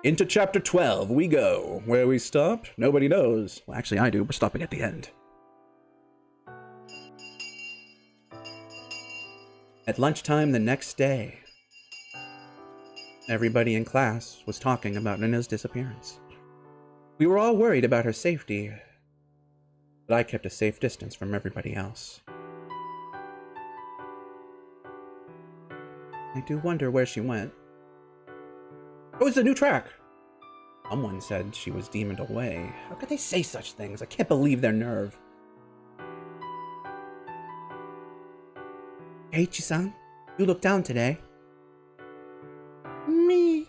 Into chapter 12 we go. Where we stopped, nobody knows. Well, actually, I do. We're stopping at the end. At lunchtime the next day, everybody in class was talking about Nina's disappearance. We were all worried about her safety, but I kept a safe distance from everybody else. I do wonder where she went. Oh, it's a new track! Someone said she was demoned away. How could they say such things? I can't believe their nerve. Hey, Chi-san, you look down today. Me.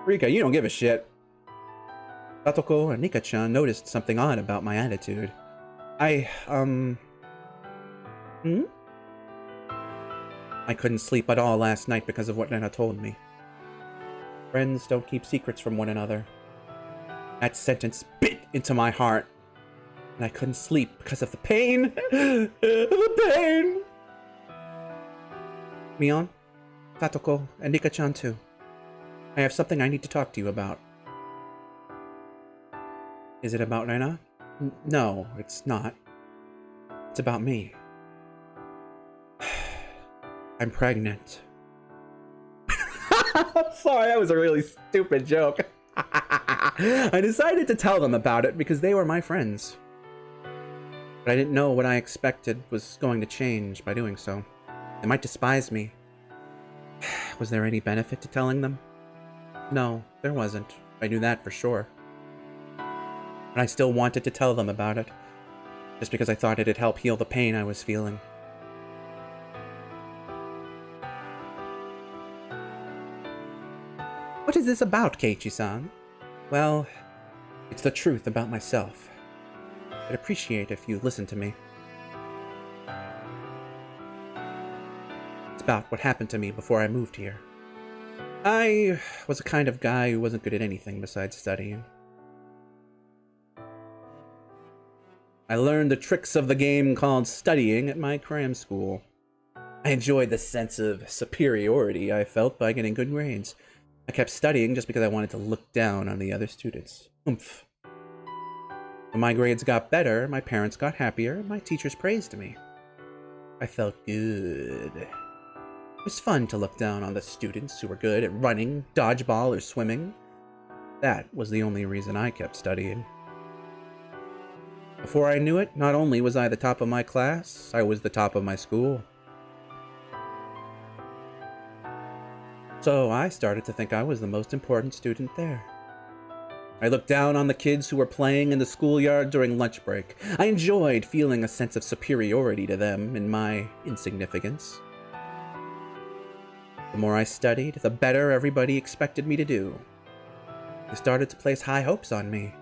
Rika, you don't give a shit. Satoko and Nika-chan noticed something odd about my attitude. I couldn't sleep at all last night because of what Nana told me. Friends don't keep secrets from one another. That sentence bit into my heart, and I couldn't sleep because of the pain. The pain! Mion, Satoko, and Nika-chan too. I have something I need to talk to you about. Is it about Nana? No, it's not. It's about me. I'm pregnant. Sorry, that was a really stupid joke. I decided to tell them about it because they were my friends. But I didn't know what I expected was going to change by doing so. They might despise me. Was there any benefit to telling them? No, there wasn't. I knew that for sure. But I still wanted to tell them about it, just because I thought it'd help heal the pain I was feeling. What is this about, Keiichi-san? Well, it's the truth about myself. I'd appreciate if you listened to me. It's about what happened to me before I moved here. I was a kind of guy who wasn't good at anything besides studying. I learned the tricks of the game called studying at my cram school. I enjoyed the sense of superiority I felt by getting good grades. I kept studying just because I wanted to look down on the other students. Oomph. When my grades got better, my parents got happier, my teachers praised me. I felt good. It was fun to look down on the students who were good at running, dodgeball, or swimming. That was the only reason I kept studying. Before I knew it, not only was I the top of my class, I was the top of my school. So I started to think I was the most important student there. I looked down on the kids who were playing in the schoolyard during lunch break. I enjoyed feeling a sense of superiority to them in my insignificance. The more I studied, the better everybody expected me to do. They started to place high hopes on me.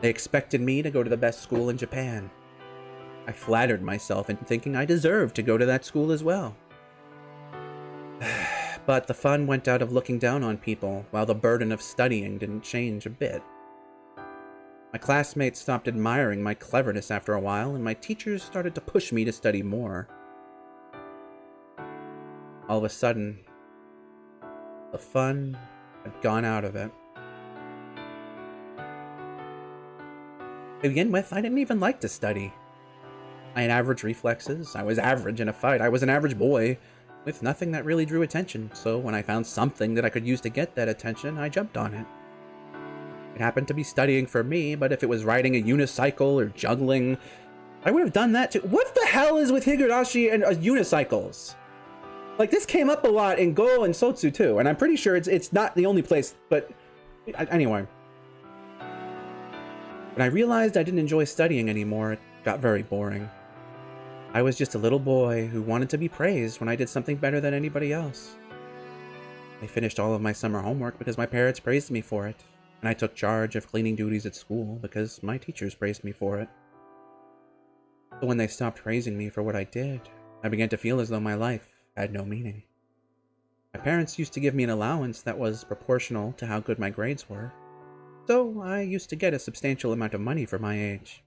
They expected me to go to the best school in Japan. I flattered myself into thinking I deserved to go to that school as well. But the fun went out of looking down on people, while the burden of studying didn't change a bit. My classmates stopped admiring my cleverness after a while, and my teachers started to push me to study more. All of a sudden, the fun had gone out of it. To begin with, I didn't even like to study. I had average reflexes, I was average in a fight, I was an average boy, with nothing that really drew attention, so when I found something that I could use to get that attention, I jumped on it. It happened to be studying for me, but if it was riding a unicycle or juggling, I would have done that too. What the hell is with Higurashi and unicycles? Like, this came up a lot in Go and Sotsu too, and I'm pretty sure it's not the only place, but anyway. When I realized I didn't enjoy studying anymore, it got very boring. I was just a little boy who wanted to be praised when I did something better than anybody else. I finished all of my summer homework because my parents praised me for it, and I took charge of cleaning duties at school because my teachers praised me for it. But when they stopped praising me for what I did, I began to feel as though my life had no meaning. My parents used to give me an allowance that was proportional to how good my grades were, so I used to get a substantial amount of money for my age.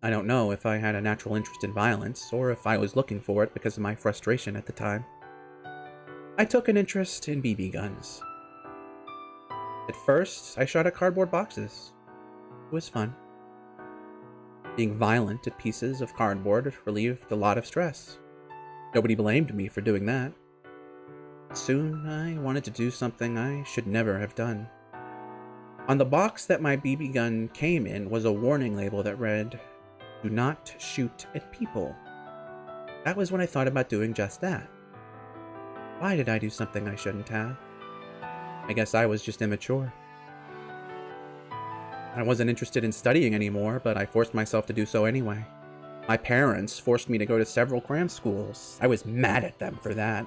I don't know if I had a natural interest in violence, or if I was looking for it because of my frustration at the time. I took an interest in BB guns. At first, I shot at cardboard boxes. It was fun. Being violent at pieces of cardboard relieved a lot of stress. Nobody blamed me for doing that. Soon, I wanted to do something I should never have done. On the box that my BB gun came in was a warning label that read, "Do not shoot at people." That was when I thought about doing just that. Why did I do something I shouldn't have? I guess I was just immature. I wasn't interested in studying anymore, but I forced myself to do so anyway. My parents forced me to go to several cram schools. I was mad at them for that.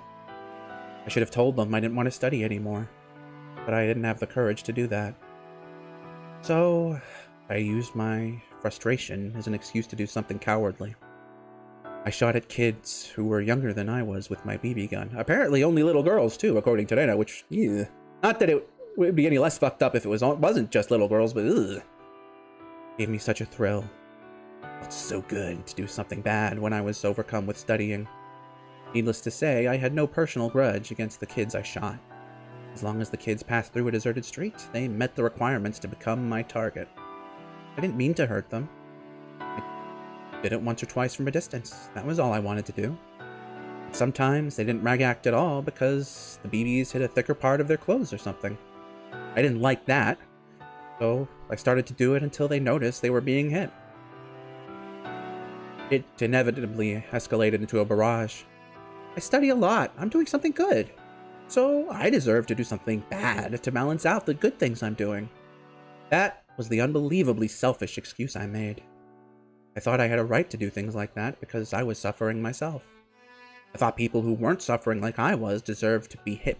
I should have told them I didn't want to study anymore, but I didn't have the courage to do that. So, I used my frustration as an excuse to do something cowardly. I shot at kids who were younger than I was with my BB gun. Apparently only little girls, too, according to Dana, which, yeah. Not that it would be any less fucked up if it wasn't just little girls, but ugh. Gave me such a thrill. It felt so good to do something bad when I was overcome with studying. Needless to say, I had no personal grudge against the kids I shot. As long as the kids passed through a deserted street, they met the requirements to become my target. I didn't mean to hurt them. I did it once or twice from a distance. That was all I wanted to do. Sometimes they didn't react at all because the BBs hit a thicker part of their clothes or something. I didn't like that, so I started to do it until they noticed they were being hit. It inevitably escalated into a barrage. I study a lot. I'm doing something good. So I deserve to do something bad to balance out the good things I'm doing. That was the unbelievably selfish excuse I made. I thought I had a right to do things like that because I was suffering myself. I thought people who weren't suffering like I was deserved to be hit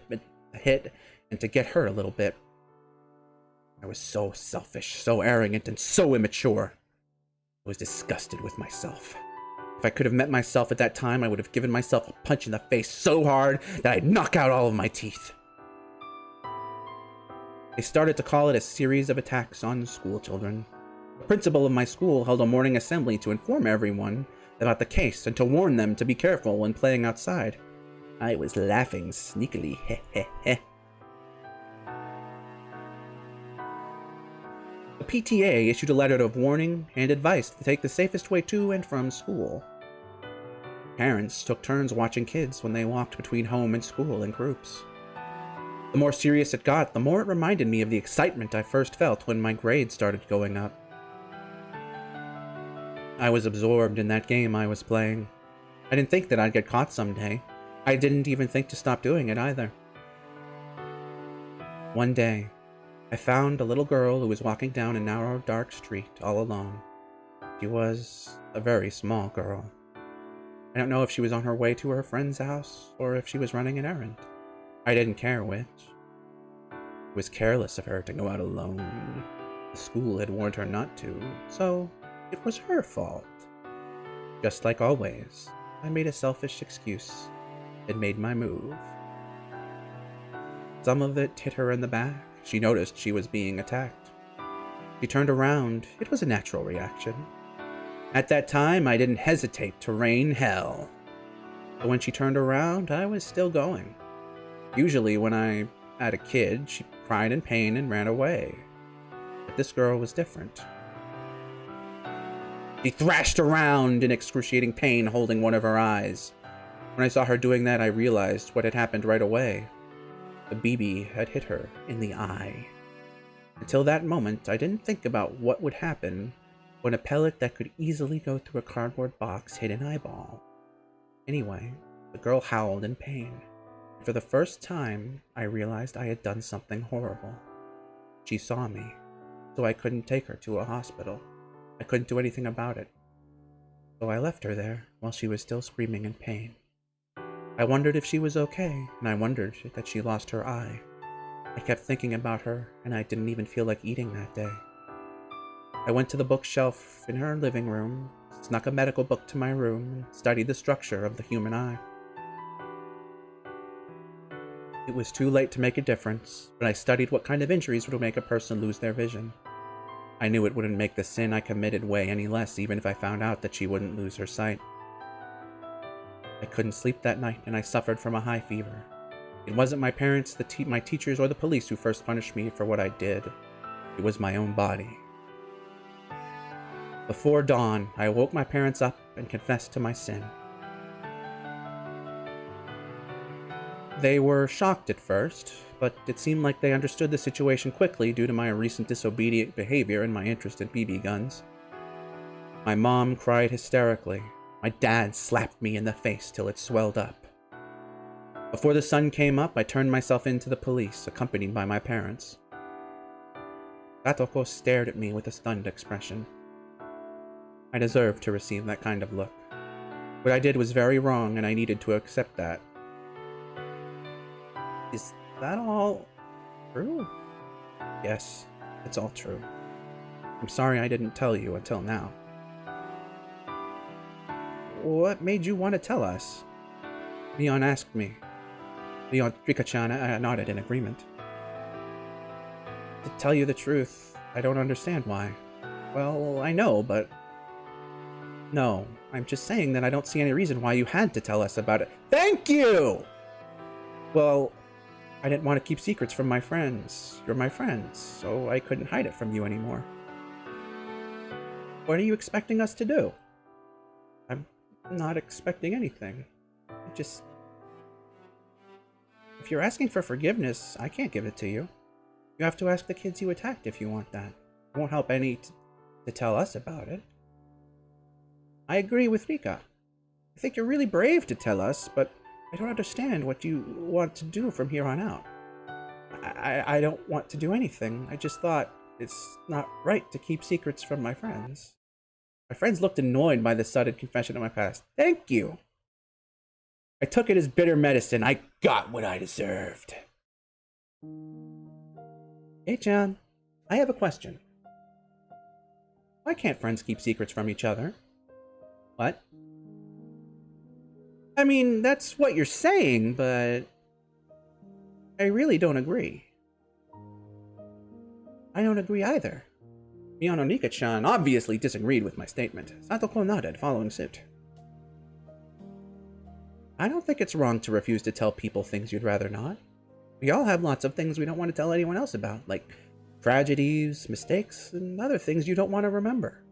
and to get hurt a little bit. I was so selfish, so arrogant, and so immature. I was disgusted with myself. If I could have met myself at that time, I would have given myself a punch in the face so hard that I'd knock out all of my teeth. They started to call it a series of attacks on school children. The principal of my school held a morning assembly to inform everyone about the case and to warn them to be careful when playing outside. I was laughing sneakily. The PTA issued a letter of warning and advice to take the safest way to and from school. Parents took turns watching kids when they walked between home and school in groups. The more serious it got, the more it reminded me of the excitement I first felt when my grades started going up. I was absorbed in that game I was playing. I didn't think that I'd get caught someday. I didn't even think to stop doing it either. One day, I found a little girl who was walking down a narrow, dark street all alone. She was a very small girl. I don't know if she was on her way to her friend's house or if she was running an errand. I didn't care which. It was careless of her to go out alone. The school had warned her not to, so it was her fault. Just like always, I made a selfish excuse and made my move. Some of it hit her in the back. She noticed she was being attacked. She turned around. It was a natural reaction. At that time, I didn't hesitate to rain hell. But when she turned around, I was still going. Usually when I had a kid, she cried in pain and ran away. But this girl was different. She thrashed around in excruciating pain, holding one of her eyes. When I saw her doing that, I realized what had happened right away. The BB had hit her in the eye. Until that moment, I didn't think about what would happen when a pellet that could easily go through a cardboard box hit an eyeball. Anyway, the girl howled in pain. For the first time, I realized I had done something horrible. She saw me, so I couldn't take her to a hospital. I couldn't do anything about it. So I left her there while she was still screaming in pain. I wondered if she was okay, and I wondered that she lost her eye. I kept thinking about her, and I didn't even feel like eating that day. I went to the bookshelf in her living room, snuck a medical book to my room, and studied the structure of the human eye. It was too late to make a difference, but I studied what kind of injuries would make a person lose their vision. I knew it wouldn't make the sin I committed weigh any less, even if I found out that she wouldn't lose her sight. I couldn't sleep that night, and I suffered from a high fever. It wasn't my parents, my teachers, or the police who first punished me for what I did. It was my own body. Before dawn, I woke my parents up and confessed to my sin. They were shocked at first, but it seemed like they understood the situation quickly due to my recent disobedient behavior and my interest in BB guns. My mom cried hysterically. My dad slapped me in the face till it swelled up. Before the sun came up, I turned myself in to the police, accompanied by my parents. Satoko stared at me with a stunned expression. I deserved to receive that kind of look. What I did was very wrong, and I needed to accept that. Is that all true? Yes, it's all true. I'm sorry I didn't tell you until now. What made you want to tell us? Leon asked me. Leon Rika-chan nodded in agreement. To tell you the truth, I don't understand why. Well, I know, but... No, I'm just saying that I don't see any reason why you had to tell us about it. Thank you! Well, I didn't want to keep secrets from my friends. You're my friends, so I couldn't hide it from you anymore. What are you expecting us to do? I'm not expecting anything. If you're asking for forgiveness, I can't give it to you. You have to ask the kids you attacked if you want that. It won't help any to tell us about it. I agree with Rika. I think you're really brave to tell us, but I don't understand what you want to do from here on out. I don't want to do anything. I just thought it's not right to keep secrets from my friends. My friends looked annoyed by the sudden confession of my past. Thank you. I took it as bitter medicine. I got what I deserved. Hey, Chan. I have a question. Why can't friends keep secrets from each other? What? I mean, that's what you're saying, but... I really don't agree. I don't agree either. Miyano Nika-chan obviously disagreed with my statement. Satoko nodded, following suit. I don't think it's wrong to refuse to tell people things you'd rather not. We all have lots of things we don't want to tell anyone else about, like tragedies, mistakes, and other things you don't want to remember.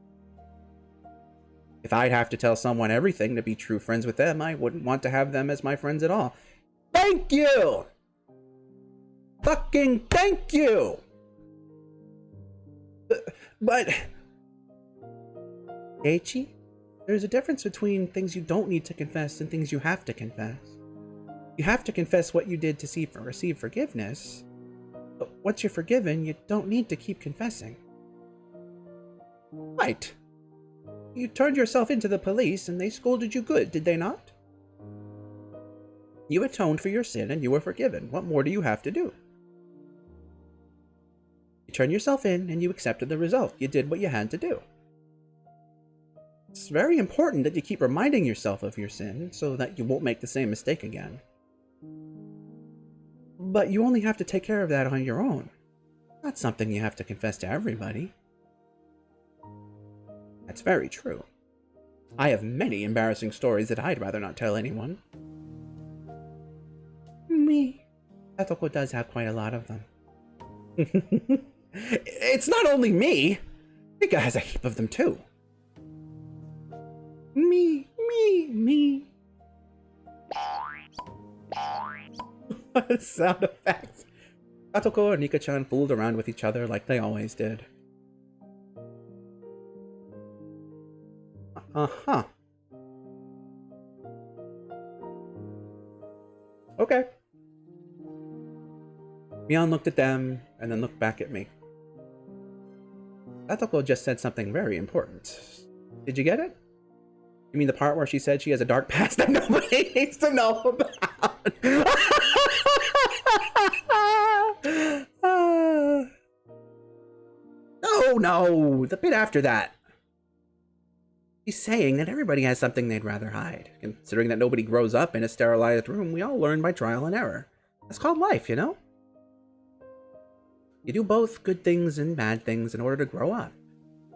If I'd have to tell someone everything to be true friends with them, I wouldn't want to have them as my friends at all. Thank you! Fucking thank you! But... Eiichi? There's a difference between things you don't need to confess and things you have to confess. You have to confess what you did to receive forgiveness, but once you're forgiven, you don't need to keep confessing. Right. You turned yourself into the police and they scolded you good, did they not? You atoned for your sin and you were forgiven. What more do you have to do? You turned yourself in and you accepted the result. You did what you had to do. It's very important that you keep reminding yourself of your sin so that you won't make the same mistake again. But you only have to take care of that on your own. Not something you have to confess to everybody. That's very true. I have many embarrassing stories that I'd rather not tell anyone. Me. Satoko does have quite a lot of them. It's not only me. Rika has a heap of them too. Me. Sound effects. Satoko and Nika-chan fooled around with each other like they always did. Uh-huh. Okay. Mion looked at them and then looked back at me. Satoko just said something very important. Did you get it? You mean the part where she said she has a dark past that nobody needs to know about? No, the bit after that. She's saying that everybody has something they'd rather hide. Considering that nobody grows up in a sterilized room, we all learn by trial and error. That's called life, you know? You do both good things and bad things in order to grow up.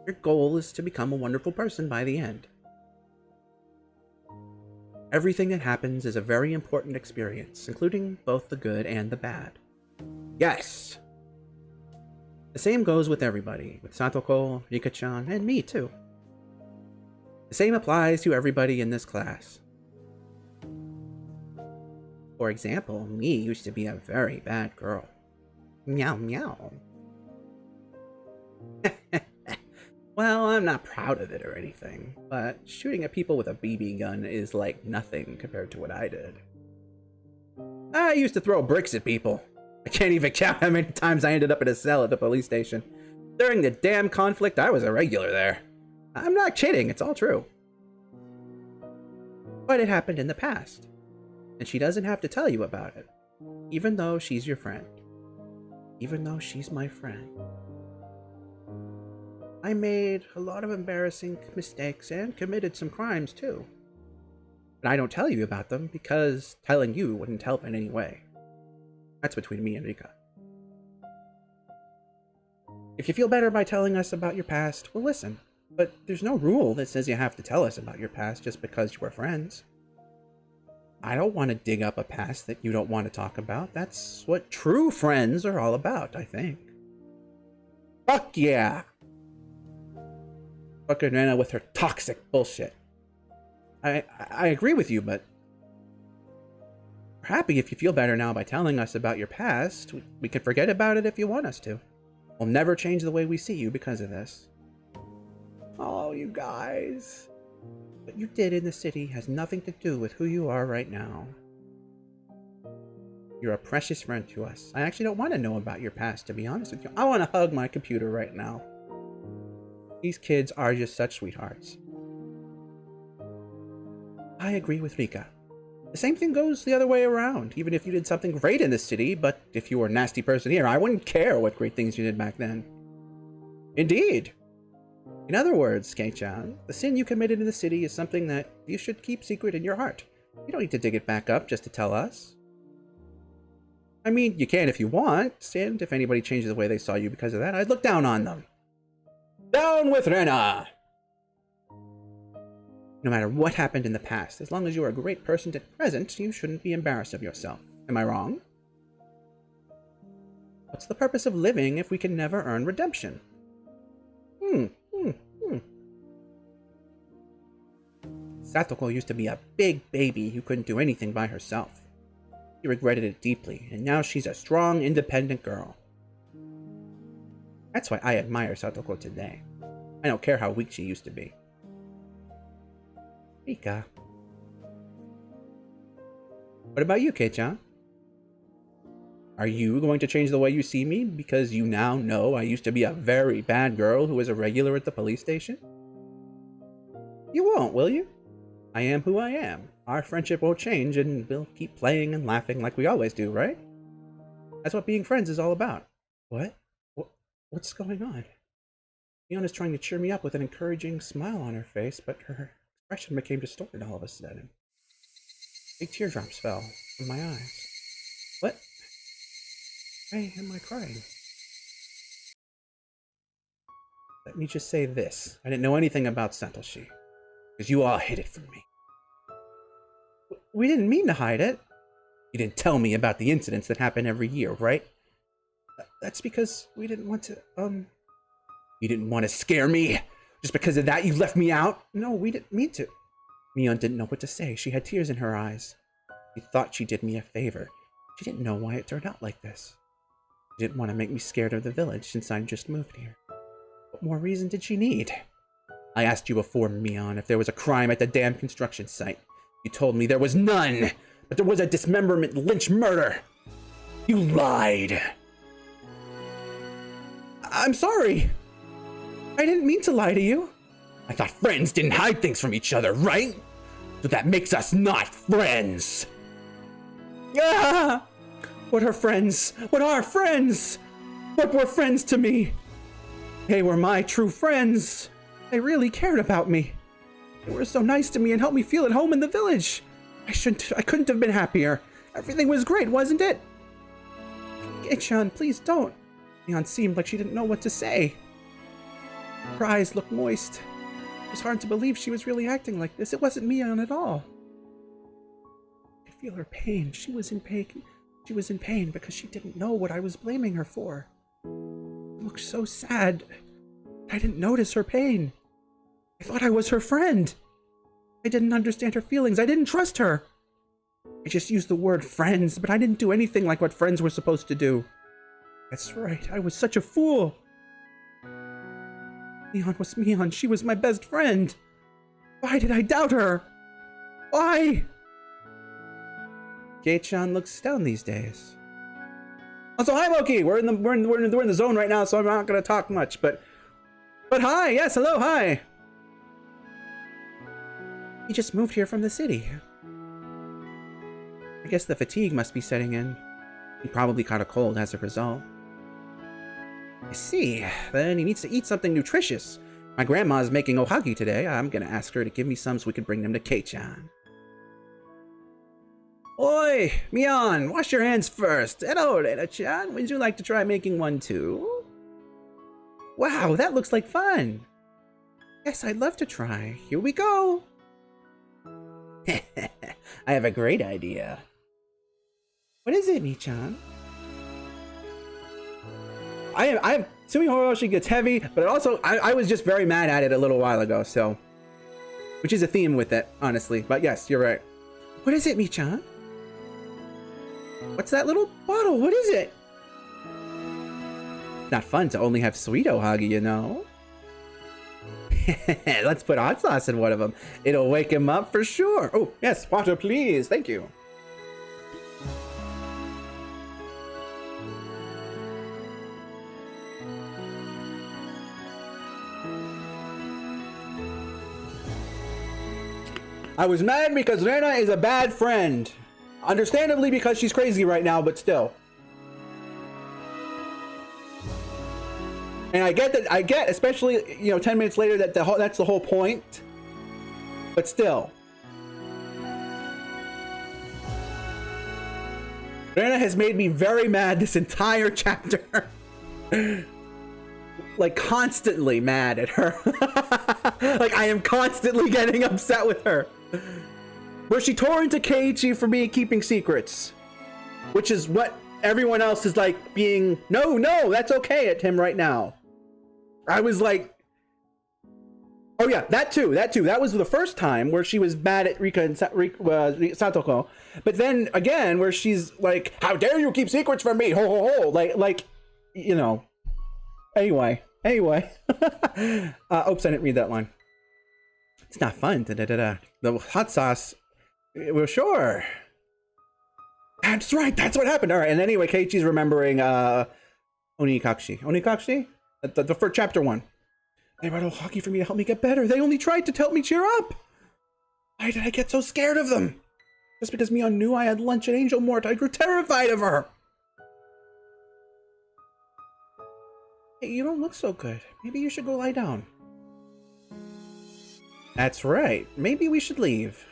Your goal is to become a wonderful person by the end. Everything that happens is a very important experience, including both the good and the bad. Yes! The same goes with everybody, with Satoko, Rika-chan, and me too. The same applies to everybody in this class. For example, me used to be a very bad girl. Meow meow. Well, I'm not proud of it or anything, but shooting at people with a BB gun is like nothing compared to what I did. I used to throw bricks at people. I can't even count how many times I ended up in a cell at the police station. During the damn conflict, I was a regular there. I'm not kidding, it's all true. But it happened in the past, and she doesn't have to tell you about it, even though she's your friend. Even though she's my friend. I made a lot of embarrassing mistakes and committed some crimes too. But I don't tell you about them because telling you wouldn't help in any way. That's between me and Rika. If you feel better by telling us about your past, we'll listen. But there's no rule that says you have to tell us about your past just because you were friends. I don't want to dig up a past that you don't want to talk about. That's what true friends are all about, I think. Fuck yeah! Fucking Nana with her toxic bullshit. I agree with you, but we're happy if you feel better now by telling us about your past. We can forget about it if you want us to. We'll never change the way we see you because of this. Oh, you guys. What you did in the city has nothing to do with who you are right now. You're a precious friend to us. I actually don't want to know about your past, to be honest with you. I want to hug my computer right now. These kids are just such sweethearts. I agree with Rika. The same thing goes the other way around. Even if you did something great in the city, but if you were a nasty person here, I wouldn't care what great things you did back then. Indeed. In other words, Kei-chan, the sin you committed in the city is something that you should keep secret in your heart. You don't need to dig it back up just to tell us. I mean, you can if you want, and if anybody changes the way they saw you because of that, I'd look down on them. Down with Rena! No matter what happened in the past, as long as you are a great person at present, you shouldn't be embarrassed of yourself. Am I wrong? What's the purpose of living if we can never earn redemption? Satoko used to be a big baby who couldn't do anything by herself. She regretted it deeply, and now she's a strong, independent girl. That's why I admire Satoko today. I don't care how weak she used to be. Rika. What about you, Kei-chan? Are you going to change the way you see me because you now know I used to be a very bad girl who was a regular at the police station? You won't, will you? I am who I am. Our friendship won't change, and we'll keep playing and laughing like we always do, right? That's what being friends is all about. What? What's going on? Leon is trying to cheer me up with an encouraging smile on her face, but her expression became distorted all of a sudden. Big teardrops fell from my eyes. What? Why am I crying? Let me just say this. I didn't know anything about Satoshi, because you all hid it from me. We didn't mean to hide it. You didn't tell me about the incidents that happen every year, right? That's because we didn't want to, You didn't want to scare me? Just because of that you left me out? No, we didn't mean to. Mion didn't know what to say. She had tears in her eyes. She thought she did me a favor. She didn't know why it turned out like this. She didn't want to make me scared of the village since I just moved here. What more reason did she need? I asked you before, Mion, if there was a crime at the damn construction site. You told me there was none, but there was a dismemberment lynch murder. You lied. I'm sorry. I didn't mean to lie to you. I thought friends didn't hide things from each other, right? So that makes us not friends. Ah! What are friends? What are friends? What were friends to me? They were my true friends. They really cared about me. They were so nice to me and helped me feel at home in the village. I couldn't have been happier. Everything was great, wasn't it? Kei-chan, please don't. Mion seemed like she didn't know what to say. Her eyes looked moist. It was hard to believe she was really acting like this. It wasn't Mion at all. feel her pain. She was in pain. She was in pain because she didn't know what I was blaming her for. She looked so sad. I didn't notice her pain. I thought I was her friend. I didn't understand her feelings. I didn't trust her. I just used the word friends, but I didn't do anything like what friends were supposed to do. That's right, I was such a fool. Mion was Mion. She was my best friend. Why did I doubt her? Why? Kei-chan looks down these days. Also, hi Loki. We're in the zone right now, so I'm not gonna talk much. But hi. Yes, hello, hi. He just moved here from the city. I guess the fatigue must be setting in. He probably caught a cold as a result. I see. Then he needs to eat something nutritious. My grandma's making ohagi today. I'm gonna ask her to give me some so we can bring them to Kei-chan. Oi, Mion, wash your hands first. Hello, Rena-chan. Would you like to try making one too? Wow, that looks like fun. Yes, I'd love to try. Here we go. I have a great idea. What is it, Mi-chan? Tsumihoroboshi gets heavy, but also I was just very mad at it a little while ago, so, which is a theme with it, honestly. But yes, you're right. What is it, Mi-chan? What's that little bottle? What is it? It's not fun to only have sweet ohagi, you know. Let's put hot sauce in one of them. It'll wake him up for sure. Oh, yes, water, please. Thank you. I was mad because Rena is a bad friend. Understandably, because she's crazy right now, but still. And I get, especially, you know, 10 minutes later that that's the whole point. But still. Rena has made me very mad this entire chapter. Like, constantly mad at her. Like, I am constantly getting upset with her. Where she tore into Keiichi for me keeping secrets. Which is what everyone else is like being, no, that's okay at him right now. I was like, oh yeah, that too. That was the first time where she was mad at Rika and Satoko. But then again, where she's like, how dare you keep secrets from me? Ho ho ho. Like, you know. Anyway. Oops, I didn't read that line. It's not fun. The hot sauce. Well, sure. That's right. That's what happened. All right. And anyway, Keiichi's remembering Onikakushi. The first chapter 1. They brought ohagi for me to help me get better. They only tried to help me cheer up. Why did I get so scared of them? Just because Mion knew I had lunch at Angel Mort, I grew terrified of her. Hey, you don't look so good. Maybe you should go lie down. That's right. Maybe we should leave.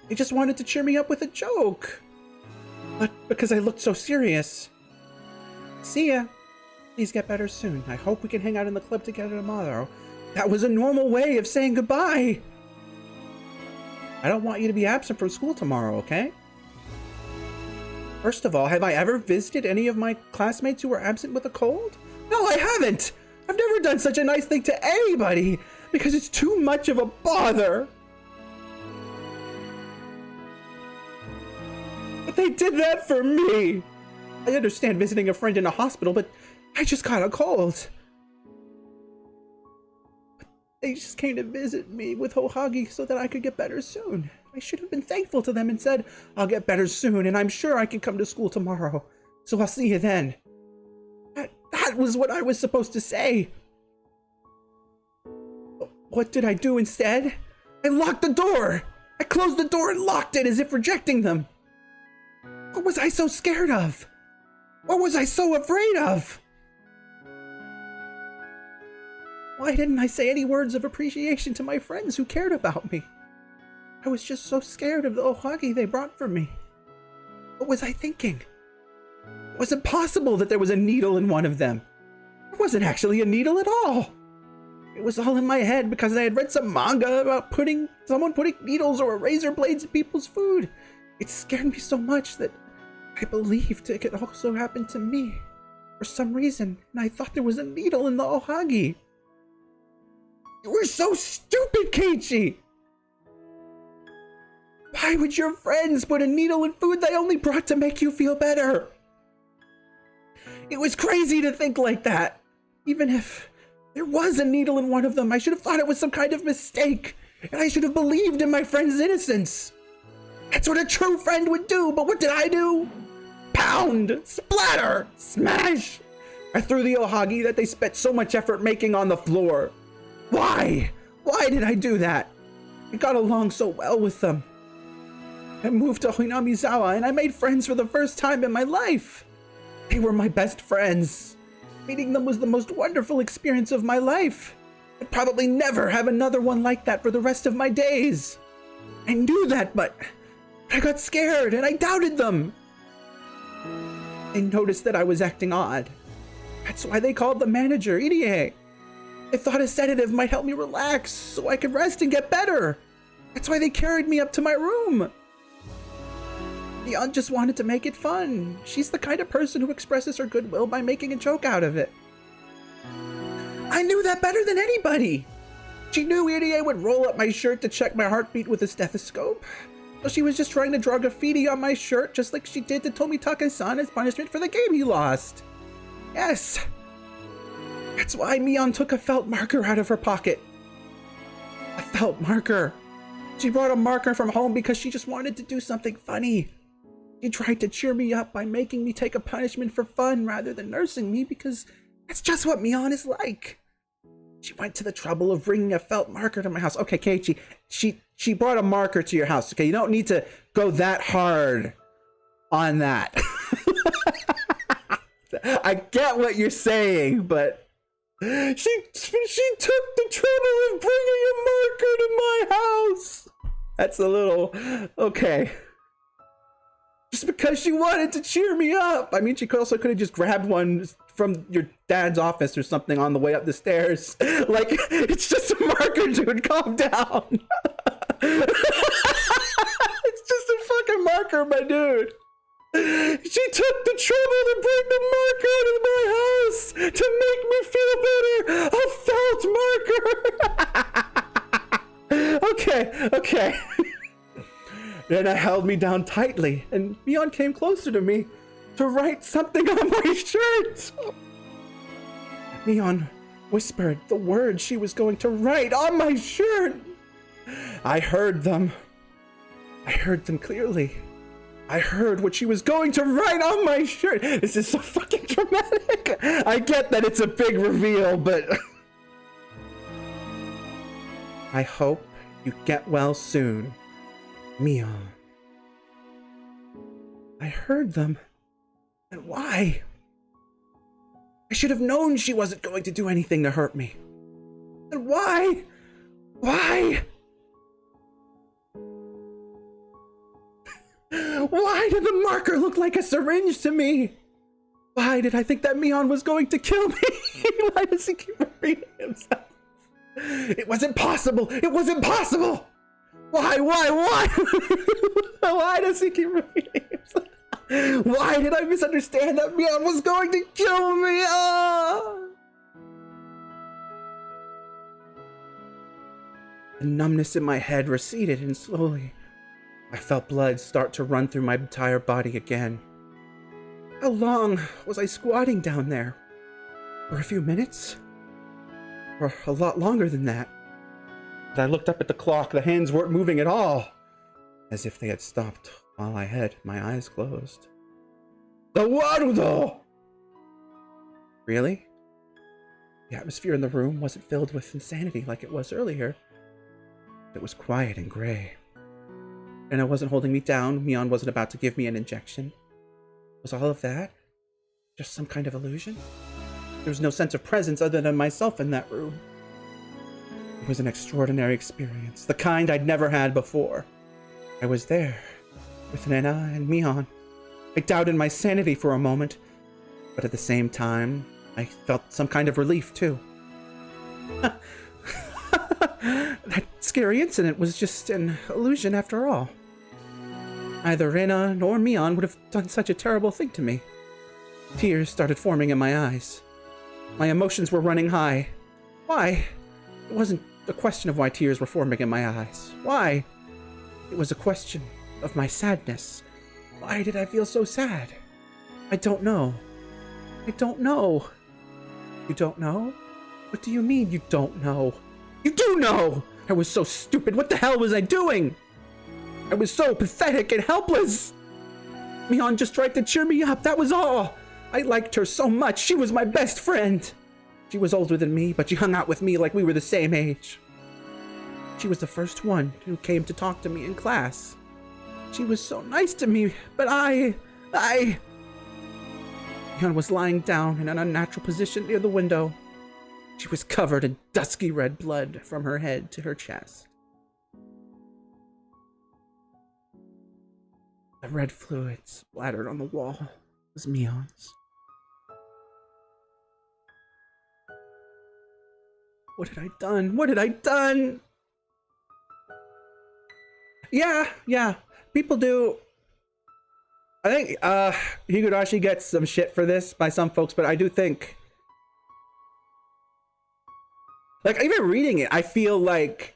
They just wanted to cheer me up with a joke. But because I looked so serious. See ya. Please get better soon. I hope we can hang out in the club together tomorrow. That was a normal way of saying goodbye. I don't want you to be absent from school tomorrow, okay? First of all, have I ever visited any of my classmates who were absent with a cold? No, I haven't! I've never done such a nice thing to anybody, because it's too much of a bother. But they did that for me. I understand visiting a friend in a hospital, but I just got a cold. But they just came to visit me with ohagi so that I could get better soon. I should have been thankful to them and said, I'll get better soon, and I'm sure I can come to school tomorrow. So I'll see you then. That was what I was supposed to say. What did I do instead? I locked the door. I closed the door and locked it as if rejecting them. What was I so scared of? What was I so afraid of? Why didn't I say any words of appreciation to my friends who cared about me? I was just so scared of the ohagi they brought for me. What was I thinking? Was it possible that there was a needle in one of them? There wasn't actually a needle at all. It was all in my head because I had read some manga about someone putting needles or razor blades in people's food. It scared me so much that I believed it could also happen to me for some reason, and I thought there was a needle in the ohagi. You were so stupid, Keiichi! Why would your friends put a needle in food they only brought to make you feel better? It was crazy to think like that. Even if there was a needle in one of them, I should have thought it was some kind of mistake, and I should have believed in my friend's innocence. That's what a true friend would do, but what did I do? Pound! Splatter! Smash! I threw the ohagi that they spent so much effort making on the floor. Why? Why did I do that? I got along so well with them. I moved to Hinamizawa and I made friends for the first time in my life. They were my best friends. Meeting them was the most wonderful experience of my life. I'd probably never have another one like that for the rest of my days. I knew that, but I got scared and I doubted them. They noticed that I was acting odd. That's why they called the manager, Irie. They thought a sedative might help me relax so I could rest and get better. That's why they carried me up to my room. The aunt just wanted to make it fun. She's the kind of person who expresses her goodwill by making a joke out of it. I knew that better than anybody. She knew Irie would roll up my shirt to check my heartbeat with a stethoscope. So she was just trying to draw graffiti on my shirt just like she did to Tomitake-san as punishment for the game he lost. Yes. That's why Mion took a felt marker out of her pocket. A felt marker. She brought a marker from home because she just wanted to do something funny. She tried to cheer me up by making me take a punishment for fun rather than nursing me because that's just what Mion is like. She went to the trouble of bringing a felt marker to my house. Okay, Keiichi, she brought a marker to your house. Okay, you don't need to go that hard on that. I get what you're saying, but she took the trouble of bringing a marker to my house. That's a little okay. Just because she wanted to cheer me up. I mean, she also could have just grabbed one from your dad's office or something on the way up the stairs. Like, it's just a marker, dude. Calm down. It's just a fucking marker, my dude. She took the trouble to bring the marker to my house to make me feel better. A felt marker. Okay. Then I held me down tightly, and Mion came closer to me to write something on my shirt. Mion whispered the words she was going to write on my shirt. I heard them. I heard them clearly. I heard what she was going to write on my shirt. This is so fucking dramatic. I get that it's a big reveal, but I hope you get well soon, Mion. I heard them. And why? I should have known she wasn't going to do anything to hurt me. And why? Why? Why did the marker look like a syringe to me? Why did I think that Mion was going to kill me? Why does he keep repeating himself? It wasn't possible! It wasn't possible! Why? Why does he keep repeating himself? Why did I misunderstand that Mion was going to kill me? The numbness in my head receded, and slowly I felt blood start to run through my entire body again. How long was I squatting down there? For a few minutes? Or a lot longer than that? As I looked up at the clock, the hands weren't moving at all, as if they had stopped while I had my eyes closed. The Warudo! Really? The atmosphere in the room wasn't filled with insanity like it was earlier. It was quiet and gray. And it wasn't holding me down. Mion wasn't about to give me an injection. Was all of that just some kind of illusion? There was no sense of presence other than myself in that room. It was an extraordinary experience, the kind I'd never had before. I was there, with Nena and Mion. I doubted my sanity for a moment, but at the same time, I felt some kind of relief, too. That scary incident was just an illusion after all. Neither Rena nor Mion would have done such a terrible thing to me. Tears started forming in my eyes. My emotions were running high. Why? It wasn't a question of why tears were forming in my eyes. Why? It was a question of my sadness. Why did I feel so sad? I don't know. I don't know. You don't know? What do you mean you don't know? You do know! I was so stupid. What the hell was I doing? I was so pathetic and helpless. Mion just tried to cheer me up, that was all. I liked her so much. She was my best friend. She was older than me, but she hung out with me like we were the same age. She was the first one who came to talk to me in class. She was so nice to me, but Mion was lying down in an unnatural position near the window. She was covered in dusky red blood from her head to her chest. The red fluid splattered on the wall was Mion's. What had I done? What had I done? Yeah. People do. I think Higurashi gets some shit for this by some folks, but I do think, like, even reading it, I feel like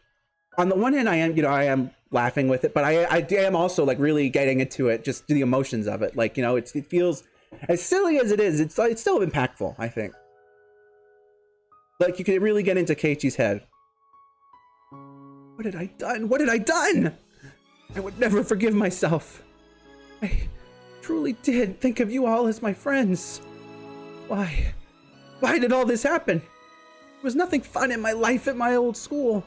on the one hand I am laughing with it, but I am also like really getting into it, just the emotions of it. Like, it feels, as silly as it is, it's still impactful, I think. Like, you could really get into Keiichi's head. What had I done? What had I done? I would never forgive myself. I truly did think of you all as my friends. Why? Why did all this happen? There was nothing fun in my life at my old school.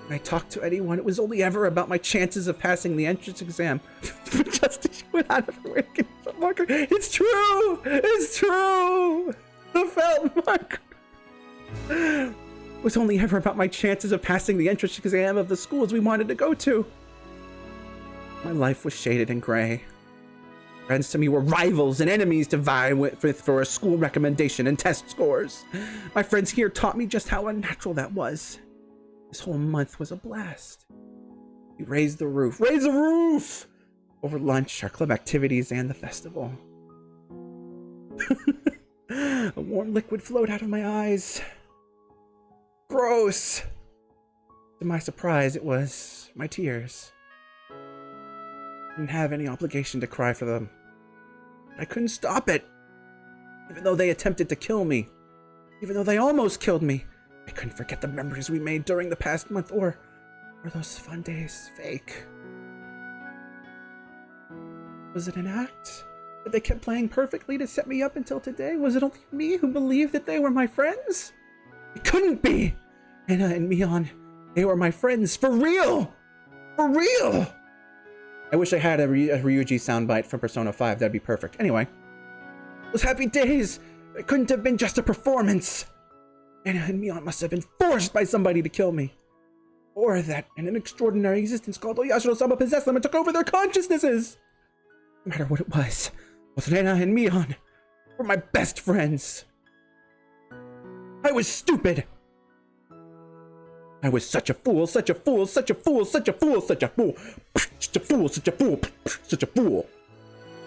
When I talked to anyone, it was only ever about my chances of passing the entrance exam. Justi went out of her way to get the marker. It's true! It's true! The felt marker. It was only ever about my chances of passing the entrance exam of the schools we wanted to go to. My life was shaded in gray. Friends to me were rivals and enemies to vie with for a school recommendation and test scores. My friends here taught me just how unnatural that was. This whole month was a blast. We raised the roof. Raise the roof! Over lunch, our club activities, and the festival. A warm liquid flowed out of my eyes. Gross! To my surprise, it was my tears. I didn't have any obligation to cry for them. I couldn't stop it. Even though they attempted to kill me. Even though they almost killed me. I couldn't forget the memories we made during the past month, or were those fun days fake? Was it an act? That they kept playing perfectly to set me up until today? Was it only me who believed that they were my friends? It couldn't be! Anna and Mion, they were my friends, for real! For real! I wish I had a Ryuji soundbite from Persona 5, that'd be perfect. Anyway, those happy days, it couldn't have been just a performance. Anna and Mion must have been forced by somebody to kill me. Or that an extraordinary existence called Oyashiro-sama possessed them and took over their consciousnesses. No matter what it was, both Rena and Mion were my best friends. I was stupid. I was such a fool, such a fool, such a fool, such a fool, such a fool. Such a fool, such a fool, such a fool.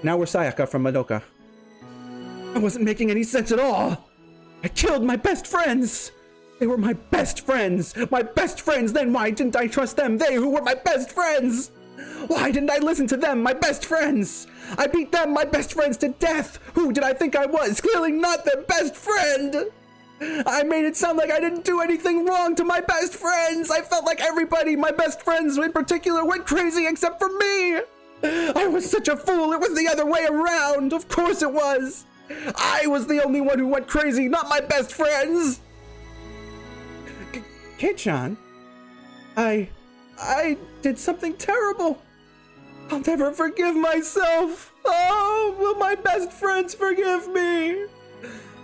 Now we're Sayaka from Madoka. I wasn't making any sense at all. I killed my best friends. They were my best friends. My best friends. Then why didn't I trust them? They who were my best friends. Why didn't I listen to them, my best friends? I beat them, my best friends, to death. Who did I think I was? Clearly not their best friend. I made it sound like I didn't do anything wrong to my best friends. I felt like everybody, my best friends in particular, went crazy except for me. I was such a fool. It was the other way around. Of course it was. I was the only one who went crazy, not my best friends. Kei-chan, I did something terrible. I'll never forgive myself. Oh, will my best friends forgive me?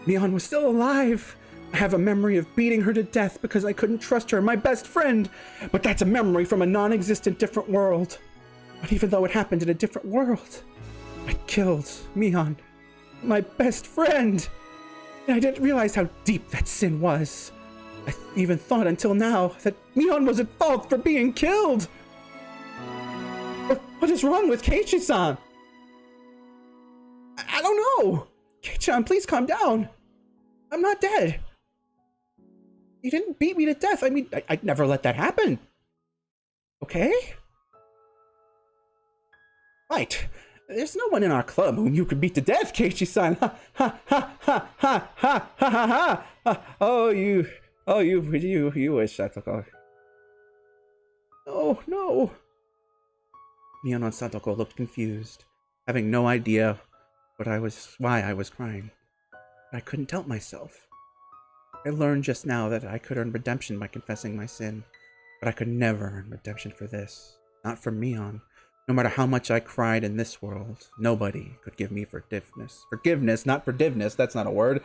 Mion was still alive. I have a memory of beating her to death because I couldn't trust her, my best friend. But that's a memory from a non-existent different world. But even though it happened in a different world, I killed Mion, my best friend. And I didn't realize how deep that sin was. I even thought until now that Mion was at fault for being killed. What is wrong with Keiichi-san? I don't know. Keiichi-san, please calm down. I'm not dead. You didn't beat me to death. I mean, I'd never let that happen. Okay? Right. There's no one in our club whom you could beat to death, Keiichi-san. Ha ha ha ha ha ha ha ha ha. Oh, you wish that took off. Oh, no. Mion and Satoko looked confused, having no idea why I was crying. But I couldn't help myself. I learned just now that I could earn redemption by confessing my sin, but I could never earn redemption for this. Not from Mion. No matter how much I cried in this world, nobody could give me forgiveness. Forgiveness, not forgiveness, that's not a word.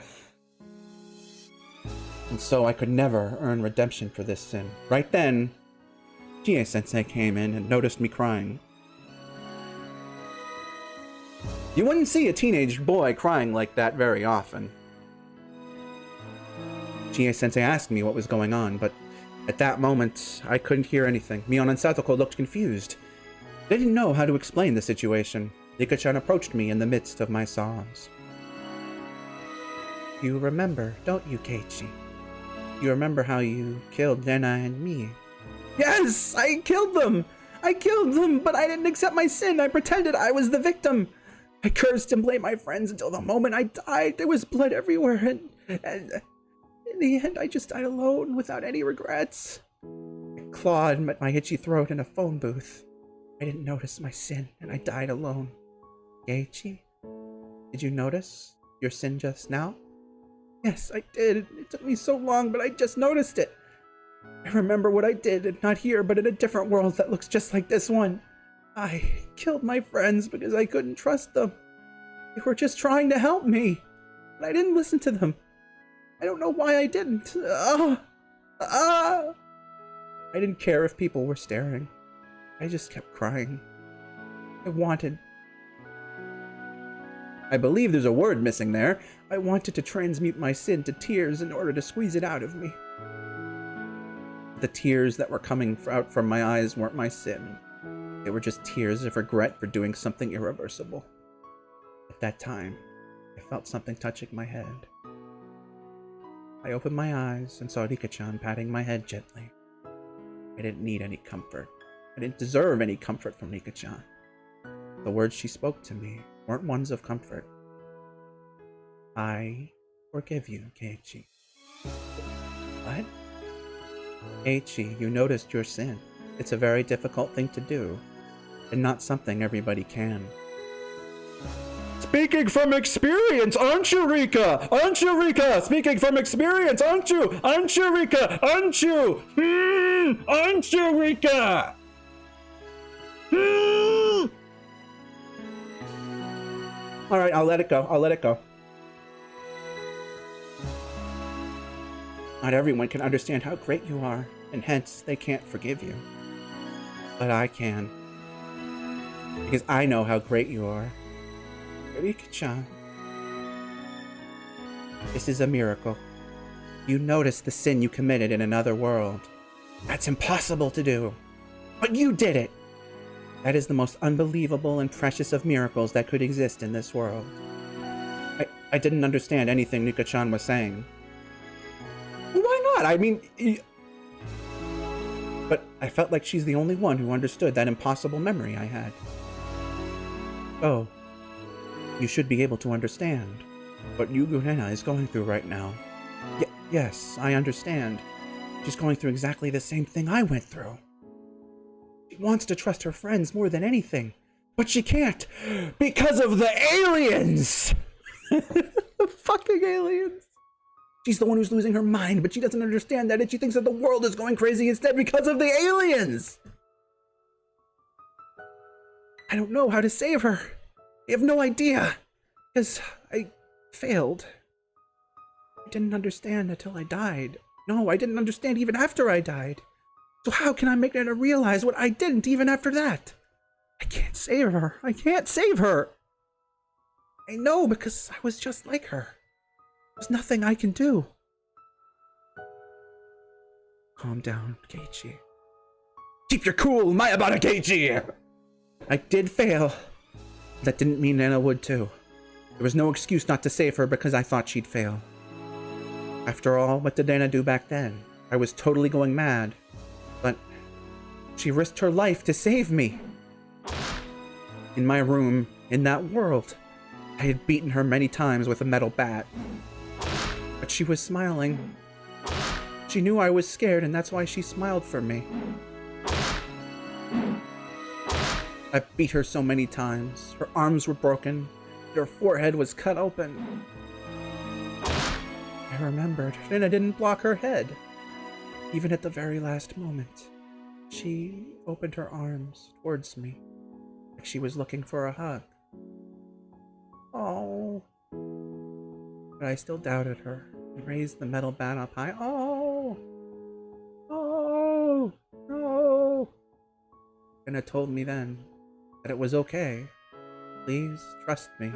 And so I could never earn redemption for this sin. Right then, Chie-sensei came in and noticed me crying. You wouldn't see a teenage boy crying like that very often. Chie-sensei asked me what was going on, but at that moment, I couldn't hear anything. Mion and Satoko looked confused. They didn't know how to explain the situation. Rika-chan approached me in the midst of my sobs. You remember, don't you, Keiichi? You remember how you killed Rena and me? Yes! I killed them! I killed them, but I didn't accept my sin. I pretended I was the victim. I cursed and blamed my friends until the moment I died. There was blood everywhere, and in the end, I just died alone without any regrets. I clawed my itchy throat in a phone booth. I didn't notice my sin, and I died alone. Keiichi, did you notice your sin just now? Yes, I did. It took me so long, but I just noticed it. I remember what I did, and not here, but in a different world that looks just like this one. I killed my friends because I couldn't trust them. They were just trying to help me, but I didn't listen to them. I don't know why I didn't. I didn't care if people were staring. I just kept crying. I believe there's a word missing there. I wanted to transmute my sin to tears in order to squeeze it out of me. The tears that were coming out from my eyes weren't my sin. They were just tears of regret for doing something irreversible. At that time, I felt something touching my head. I opened my eyes and saw Rika-chan patting my head gently. I didn't need any comfort. I didn't deserve any comfort from Rika-chan. The words she spoke to me weren't ones of comfort. I forgive you, Keiichi. What? Keiichi, you noticed your sin. It's a very difficult thing to do, and not something everybody can. Speaking from experience, aren't you, Rika? Aren't you, Rika? Speaking from experience, aren't you? Aren't you, Rika? Aren't you? Aren't you, Rika? All right, I'll let it go. I'll let it go. Not everyone can understand how great you are, and hence they can't forgive you. But I can. Because I know how great you are. Rika-chan. This is a miracle. You noticed the sin you committed in another world. That's impossible to do. But you did it! That is the most unbelievable and precious of miracles that could exist in this world. I didn't understand anything Rika-chan was saying. Why not? I mean... But I felt like she's the only one who understood that impossible memory I had. Oh. You should be able to understand what Yugurena is going through right now. Yes, I understand. She's going through exactly the same thing I went through. She wants to trust her friends more than anything, but she can't because of the aliens! The fucking aliens! She's the one who's losing her mind, but she doesn't understand that, and she thinks that the world is going crazy instead because of the aliens! I don't know how to save her. I have no idea, because I failed. I didn't understand until I died. No, I didn't understand even after I died. So how can I make her realize what I didn't even after that? I can't save her. I can't save her. I know, because I was just like her. There's nothing I can do. Calm down, Keiichi. Keep your cool, Mayabara Keiichi! I did fail. That didn't mean Nana would too. There was no excuse not to save her because I thought she'd fail. After all, what did Nana do back then? I was totally going mad. But she risked her life to save me. In my room, in that world, I had beaten her many times with a metal bat. But she was smiling. She knew I was scared, and that's why she smiled for me. I beat her so many times. Her arms were broken, and her forehead was cut open. I remembered, and I didn't block her head. Even at the very last moment, she opened her arms towards me, like she was looking for a hug. Oh. But I still doubted her and raised the metal bat up high. Oh. Oh. No. And it told me then that it was okay. Please trust me.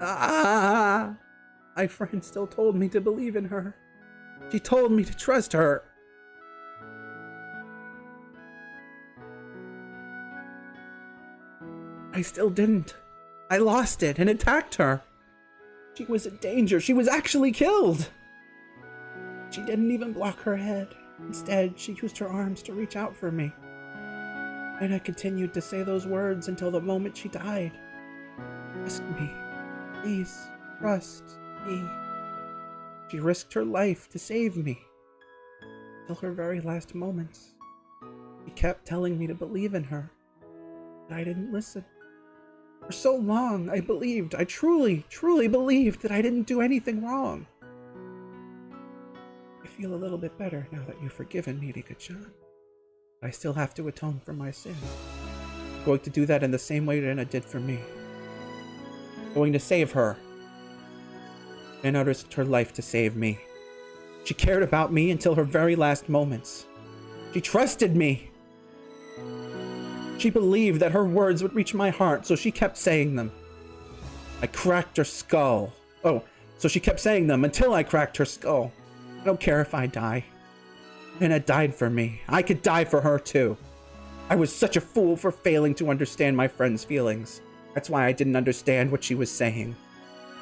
Ah! My friend still told me to believe in her. She told me to trust her. I still didn't. I lost it and attacked her. She was in danger. She was actually killed. She didn't even block her head. Instead, she used her arms to reach out for me. And I continued to say those words until the moment she died. Trust me. Please, trust me. She risked her life to save me. Till her very last moments. She kept telling me to believe in her. But I didn't listen. For so long, I believed, I truly, truly believed that I didn't do anything wrong. I feel a little bit better now that you've forgiven me, Rika-chan. But I still have to atone for my sin. I'm going to do that in the same way Rena did for me. I'm going to save her. Rena risked her life to save me. She cared about me until her very last moments. She trusted me. She believed that her words would reach my heart, so she kept saying them. I cracked her skull. Oh, so she kept saying them until I cracked her skull. I don't care if I die. Rena died for me. I could die for her too. I was such a fool for failing to understand my friend's feelings. That's why I didn't understand what she was saying.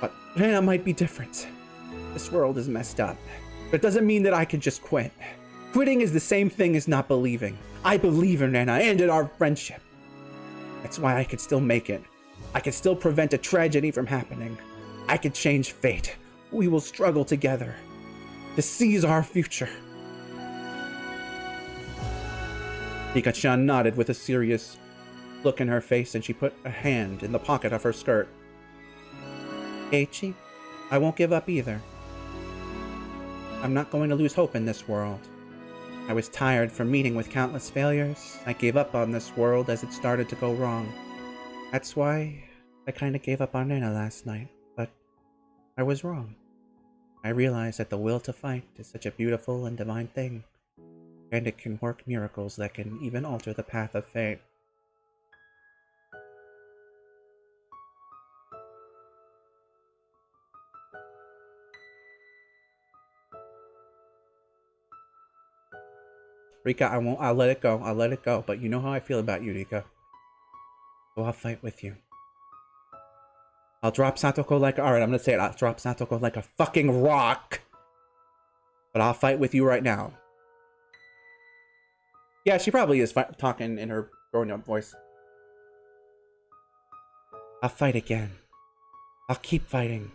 But Rena might be different. This world is messed up. But it doesn't mean that I could just quit. Quitting is the same thing as not believing. I believe in Rena and in our friendship. That's why I could still make it. I could still prevent a tragedy from happening. I could change fate. We will struggle together to seize our future. Rika-chan nodded with a serious look in her face, and she put a hand in the pocket of her skirt. Eiichi, I won't give up either. I'm not going to lose hope in this world. I was tired from meeting with countless failures. I gave up on this world as it started to go wrong. That's why I kind of gave up on Rena last night, but I was wrong. I realized that the will to fight is such a beautiful and divine thing, and it can work miracles that can even alter the path of fate. Rika, I'll let it go. I'll let it go. But you know how I feel about you, Rika. So I'll fight with you. I'll drop Satoko like... Alright, I'm gonna say it. I'll drop Satoko like a fucking rock. But I'll fight with you right now. Yeah, she probably is talking in her grown-up voice. I'll fight again. I'll keep fighting.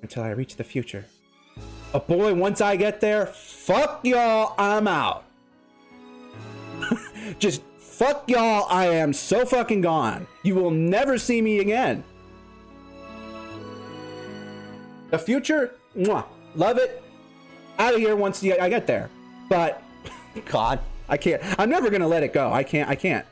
Until I reach the future. Oh boy, once I get there, fuck y'all, I'm out. Just fuck y'all, I am so fucking gone. You will never see me again. The future, mwah, love it. Out of here once I get there. But, God, I can't. I'm never gonna let it go. I can't.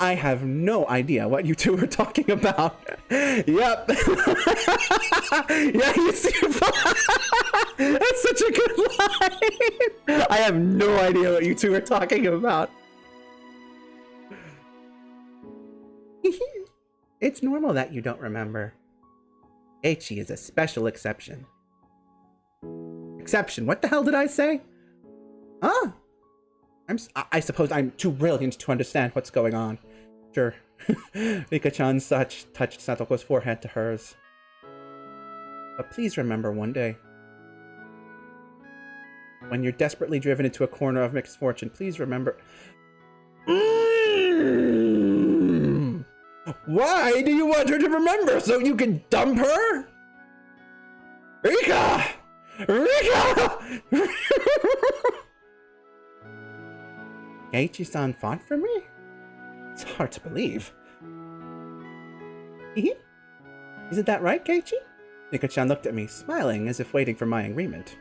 I have no idea what you two are talking about. Yep. Yeah, you see, that's such a good line. I have no idea what you two are talking about. It's normal that you don't remember. Eiichi is a special exception. Exception? What the hell did I say? Huh? I suppose I'm too brilliant to understand what's going on. Sure. Rika-chan touched Satoko's forehead to hers. But please remember one day, when you're desperately driven into a corner of misfortune, please remember... Why do you want her to remember? So you can dump her? Rika! Rika! Keiichi-san fought for me? It's hard to believe. Isn't that right, Keiichi? Rika-chan looked at me, smiling as if waiting for my agreement.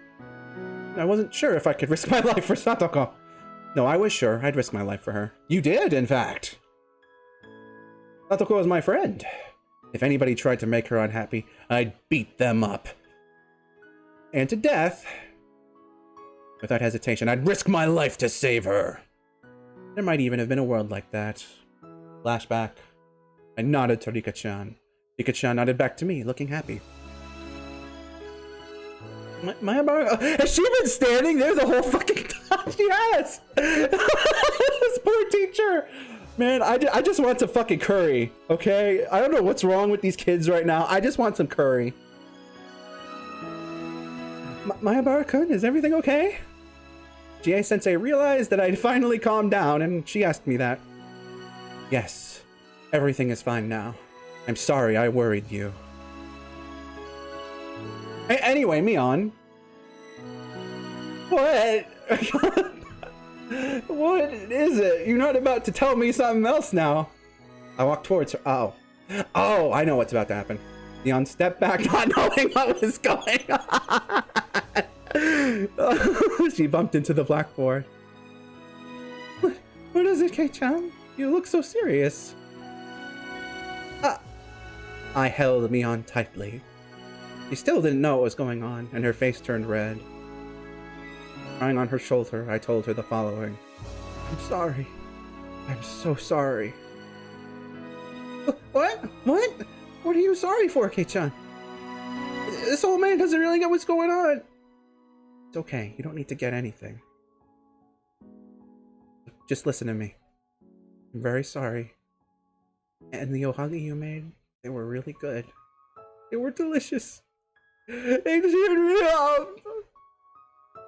I wasn't sure if I could risk my life for Satoko. No, I was sure I'd risk my life for her. You did, in fact. Satoko is my friend. If anybody tried to make her unhappy, I'd beat them up. And to death. Without hesitation, I'd risk my life to save her. There might even have been a world like that. Flashback. I nodded to Rika-chan. Rika-chan nodded back to me, looking happy. Has she been standing there the whole fucking time? She has! This poor teacher! Man, I just want some fucking curry, okay? I don't know what's wrong with these kids right now. I just want some curry. Mayabara-kun, is everything okay? GA-sensei realized that I'd finally calmed down, and she asked me that. Yes, everything is fine now. I'm sorry I worried you. Anyway, Mion. What? What is it? You're not about to tell me something else now. I walked towards her. Oh, I know what's about to happen. Mion stepped back, not knowing what was going on. She bumped into the blackboard. What is it, Kei-chan? You look so serious. I held Mion tightly. She still didn't know what was going on, and her face turned red. Crying on her shoulder, I told her the following. I'm sorry. I'm so sorry. What? What? What are you sorry for, Kei-chan? This old man doesn't really get what's going on. It's okay. You don't need to get anything. Just listen to me. I'm very sorry. And the ohagi you made, they were really good. They were delicious. They cheered me up.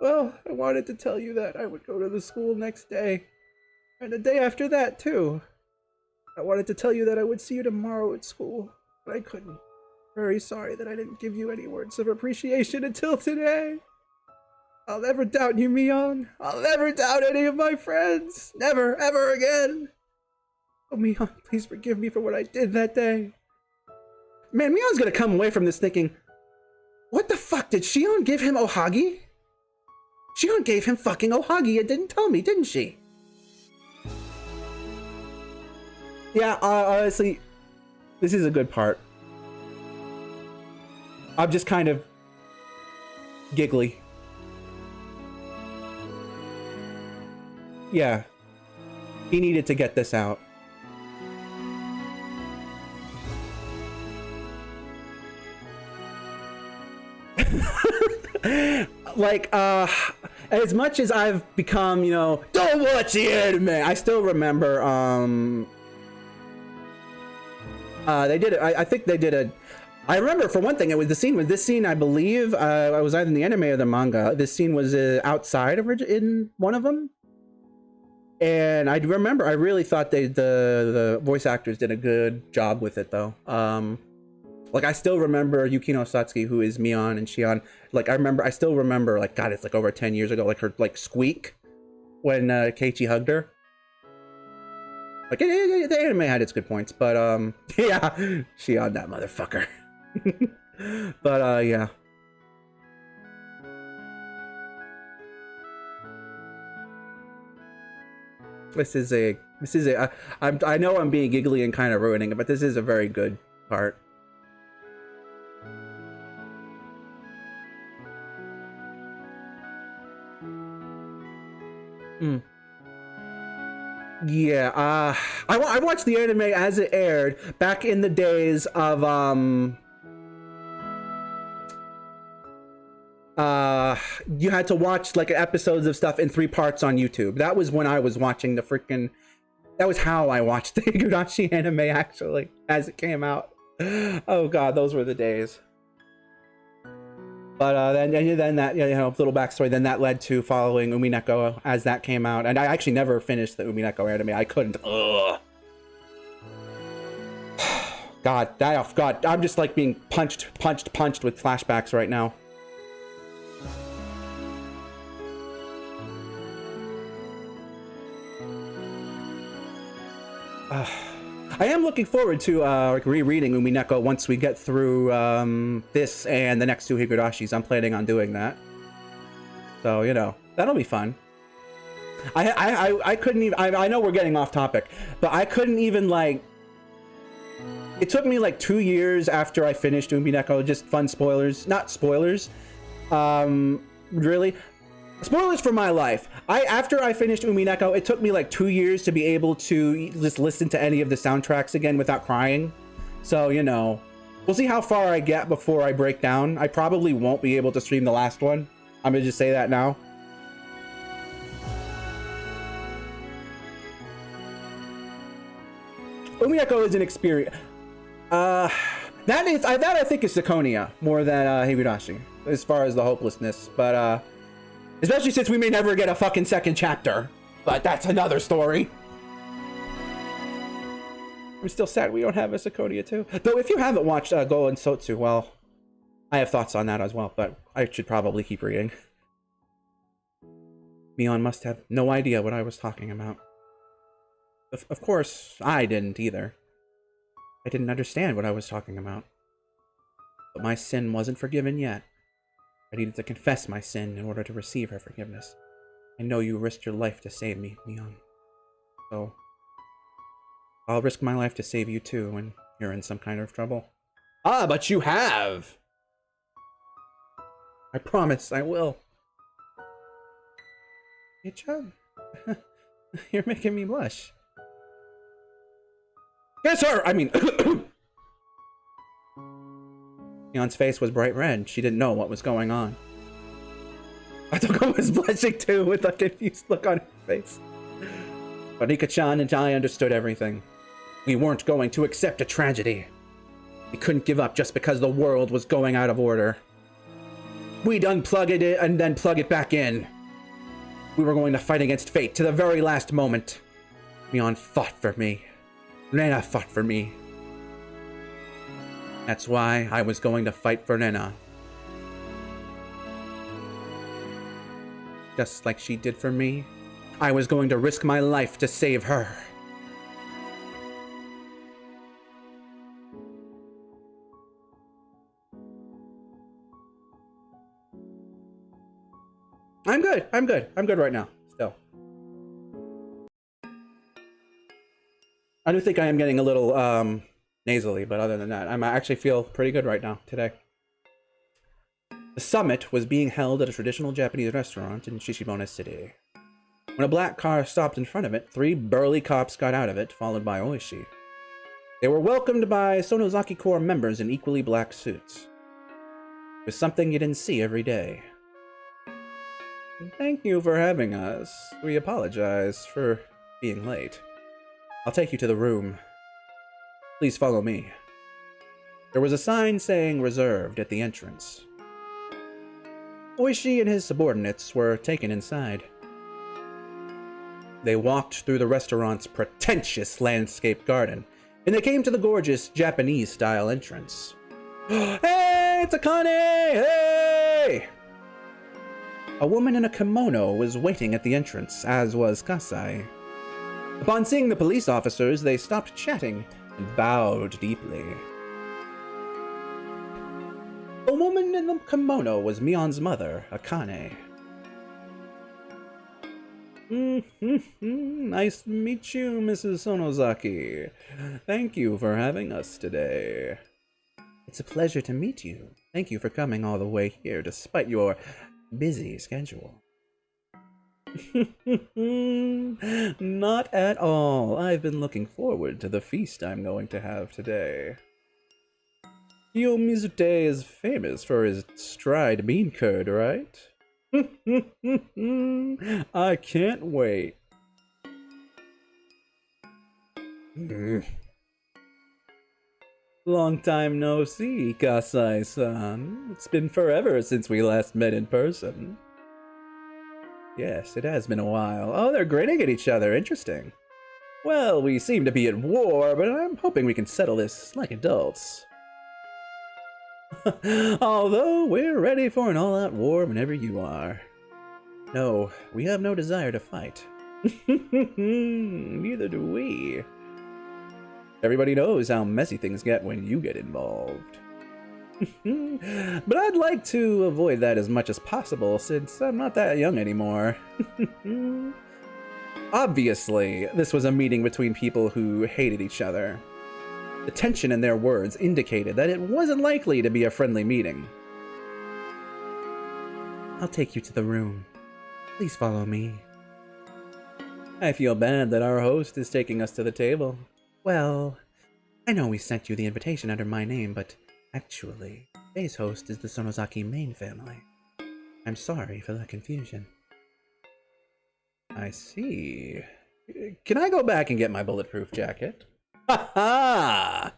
Well, I wanted to tell you that I would go to the school next day. And the day after that, too. I wanted to tell you that I would see you tomorrow at school, but I couldn't. Very sorry that I didn't give you any words of appreciation until today. I'll never doubt you, Mion. I'll never doubt any of my friends. Never, ever again. Oh, Mion, please forgive me for what I did that day. Man, Mion's gonna come away from this thinking, what the fuck, did Shion give him ohagi? Shion gave him fucking ohagi and didn't tell me, didn't she? Yeah, honestly, this is a good part. I'm just kind of giggly. Yeah, he needed to get this out. Like, as much as I've become, you know, don't watch the anime, I still remember, they did it. I think they did a. I remember, for one thing, it was the scene. With this scene, I believe, I was either in the anime or the manga. This scene was outside in one of them, and I remember I really thought the voice actors did a good job with it, though. Like, I still remember Yukino Satsuki, who is Mion and Shion. Like, I still remember, like, God, it's like over 10 years ago, like her like squeak when Keiichi hugged her. Like, the anime had its good points, but yeah, Shion, that motherfucker. But yeah. I know I'm being giggly and kind of ruining it, but this is a very good part. Yeah, I watched the anime as it aired back in the days of you had to watch like episodes of stuff in 3 parts on YouTube. That was when I was watching the freaking. That was how I watched the Higurashi anime, actually, as it came out. Oh god, those were the days. But then that, you know, little backstory. Then that led to following Umineko as that came out, and I actually never finished the Umineko anime. I couldn't. Ugh. God, I'm just like being punched with flashbacks right now. I am looking forward to like rereading Umineko once we get through this and the next 2 Higurashis. I'm planning on doing that. So, you know, that'll be fun. I couldn't even, I know we're getting off topic, but I couldn't even like, it took me like 2 years after I finished Umineko, just fun spoilers, not spoilers, really. Spoilers for my life. After I finished Umineko, it took me like 2 years to be able to just listen to any of the soundtracks again without crying. So, you know, we'll see how far I get before I break down. I probably won't be able to stream the last one. I'm gonna just say that now. Umineko is an experience. That I think is Zirconia more than Higurashi, as far as the hopelessness, but especially since we may never get a fucking second chapter. But that's another story. I'm still sad we don't have a Zirconia too. Though if you haven't watched Go and Sotsu, well, I have thoughts on that as well, but I should probably keep reading. Mion must have no idea what I was talking about. Of course, I didn't either. I didn't understand what I was talking about. But my sin wasn't forgiven yet. I needed to confess my sin in order to receive her forgiveness. I know you risked your life to save me, Mion. So, I'll risk my life to save you too when you're in some kind of trouble. Ah, but you have! I promise I will. Hey, Chug. You're making me blush. Yes, sir! I mean... Mion's face was bright red. She didn't know what was going on. Atoko was blushing too with a confused look on her face. But Nika-chan and I understood everything. We weren't going to accept a tragedy. We couldn't give up just because the world was going out of order. We'd unplug it and then plug it back in. We were going to fight against fate to the very last moment. Mion fought for me. Rena fought for me. That's why I was going to fight for Rena. Just like she did for me, I was going to risk my life to save her. I'm good. I'm good right now, still. I do think I am getting a little, nasally, but other than that, I actually feel pretty good right now, today. The summit was being held at a traditional Japanese restaurant in Shishibone City. When a black car stopped in front of it, 3 burly cops got out of it, followed by Oishi. They were welcomed by Sonozaki Corps members in equally black suits. It was something you didn't see every day. Thank you for having us. We apologize for being late. I'll take you to the room. Please follow me. There was a sign saying reserved at the entrance. Oishi and his subordinates were taken inside. They walked through the restaurant's pretentious landscape garden, and they came to the gorgeous Japanese-style entrance. Hey, it's Akane! Hey! A woman in a kimono was waiting at the entrance, as was Kasai. Upon seeing the police officers, they stopped chatting and bowed deeply. The woman in the kimono was Mion's mother, Akane. Nice to meet you, Mrs. Sonozaki. Thank you for having us today. It's a pleasure to meet you. Thank you for coming all the way here despite your busy schedule. Not at all. I've been looking forward to the feast I'm going to have today. Kiyomizute is famous for his dried bean curd, right? I can't wait. Long time no see, Kasai-san. It's been forever since we last met in person. Yes, it has been a while. Oh, they're grinning at each other. Interesting. Well, we seem to be at war, but I'm hoping we can settle this like adults. Although, we're ready for an all-out war whenever you are. No, we have no desire to fight. Neither do we. Everybody knows how messy things get when you get involved. But I'd like to avoid that as much as possible, since I'm not that young anymore. Obviously, this was a meeting between people who hated each other. The tension in their words indicated that it wasn't likely to be a friendly meeting. I'll take you to the room. Please follow me. I feel bad that our host is taking us to the table. Well, I know we sent you the invitation under my name, but actually, today's host is the Sonozaki main family. I'm sorry for the confusion. I see. Can I go back and get my bulletproof jacket? Ha ha!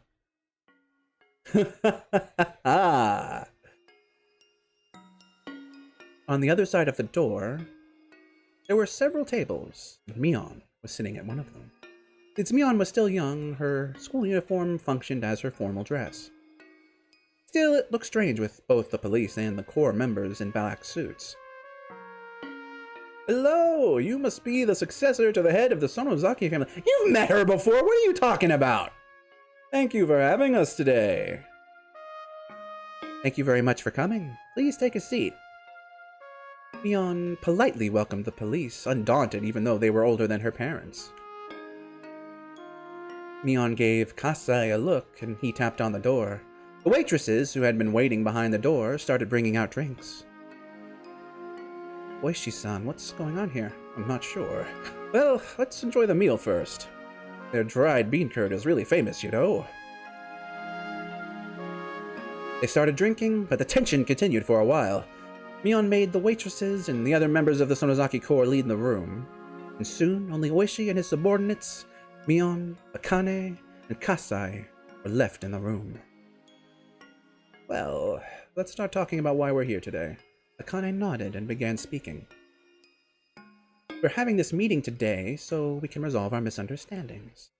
Ha. On the other side of the door, there were several tables. Mion was sitting at one of them. Since Mion was still young, her school uniform functioned as her formal dress. Still, it looked strange with both the police and the corps members in black suits. Hello, you must be the successor to the head of the Sonozaki family. You've met her before, what are you talking about? Thank you for having us today. Thank you very much for coming. Please take a seat. Mion politely welcomed the police, undaunted even though they were older than her parents. Mion gave Kasai a look, and he tapped on the door. The waitresses, who had been waiting behind the door, started bringing out drinks. Oishi-san, what's going on here? I'm not sure. Well, let's enjoy the meal first. Their dried bean curd is really famous, you know. They started drinking, but the tension continued for a while. Mion made the waitresses and the other members of the Sonozaki Corps leave the room, and soon only Oishi and his subordinates, Mion, Akane, and Kasai, were left in the room. Well, let's start talking about why we're here today. Akane nodded and began speaking. We're having this meeting today so we can resolve our misunderstandings.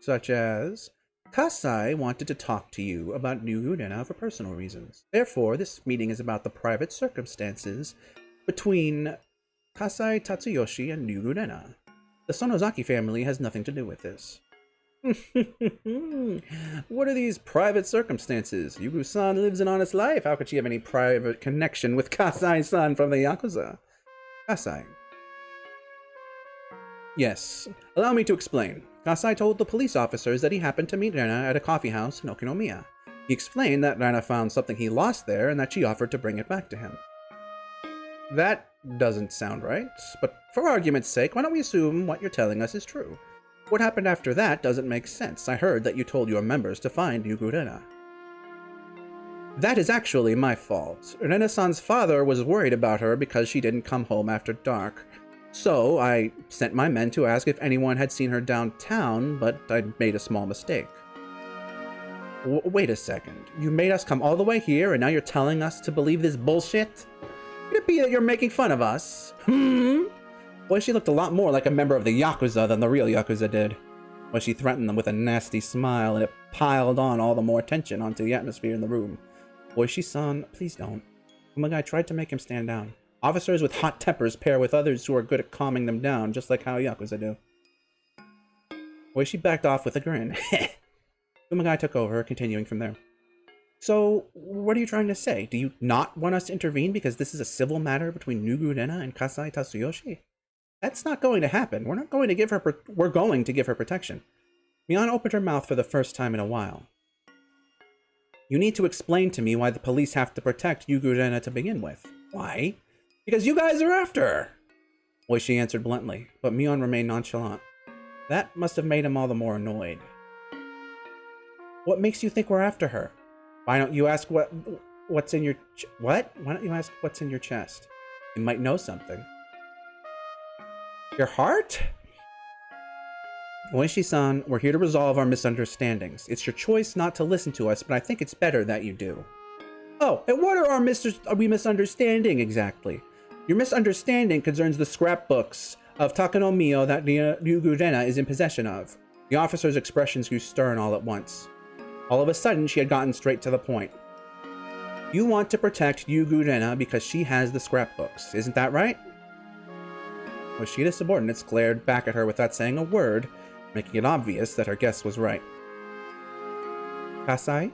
Such as, Kasai wanted to talk to you about New Urena for personal reasons. Therefore, this meeting is about the private circumstances between Kasai Tatsuyoshi and New Urena. The Sonozaki family has nothing to do with this. What are these private circumstances? Yugu-san lives an honest life. How could she have any private connection with Kasai-san from the Yakuza? Kasai. Yes, allow me to explain. Kasai told the police officers that he happened to meet Rena at a coffee house in Okinomiya. He explained that Rena found something he lost there and that she offered to bring it back to him. That doesn't sound right, but for argument's sake, why don't we assume what you're telling us is true? What happened after that doesn't make sense. I heard that you told your members to find Yugurena. That is actually my fault. Rena-san's father was worried about her because she didn't come home after dark. So I sent my men to ask if anyone had seen her downtown, but I'd made a small mistake. Wait a second. You made us come all the way here and now you're telling us to believe this bullshit? Could it be that you're making fun of us? Boy, she looked a lot more like a member of the Yakuza than the real Yakuza did. When she threatened them with a nasty smile, and it piled on all the more tension onto the atmosphere in the room. Oishi-san, please don't. Kumagai tried to make him stand down. Officers with hot tempers pair with others who are good at calming them down, just like how Yakuza do. Oishi backed off with a grin. Kumagai took over, continuing from there. So, what are you trying to say? Do you not want us to intervene because this is a civil matter between Nugurena and Kasai Tatsuyoshi? That's not going to happen. We're going to give her protection. Mion opened her mouth for the first time in a while. You need to explain to me why the police have to protect Yugurena to begin with. Why? Because you guys are after her! Oishi answered bluntly, but Mion remained nonchalant. That must have made him all the more annoyed. What makes you think we're after her? Why don't you ask what's in your what? Why don't you ask what's in your chest? You might know something. Your heart? Oishi-san, we're here to resolve our misunderstandings. It's your choice not to listen to us, but I think it's better that you do. Oh, and what are we misunderstanding exactly? Your misunderstanding concerns the scrapbooks of Takano Mio that Ryugu-rena is in possession of. The officer's expressions grew stern all at once. All of a sudden, she had gotten straight to the point. You want to protect Ryugu-rena because she has the scrapbooks, isn't that right? Oshida's subordinates glared back at her without saying a word, making it obvious that her guess was right. Kasai?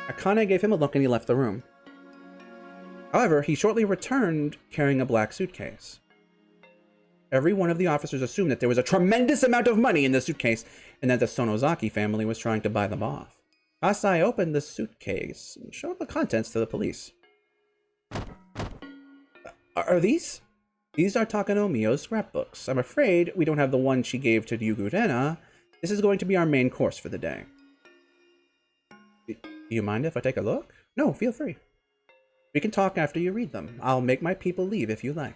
Akane gave him a look and he left the room. However, he shortly returned carrying a black suitcase. Every one of the officers assumed that there was a tremendous amount of money in the suitcase and that the Sonozaki family was trying to buy them off. Kasai opened the suitcase and showed the contents to the police. Are these? These are Takano Mio's scrapbooks. I'm afraid we don't have the one she gave to Ryugu-rena. This is going to be our main course for the day. Do you mind if I take a look? No, feel free. We can talk after you read them. I'll make my people leave if you like.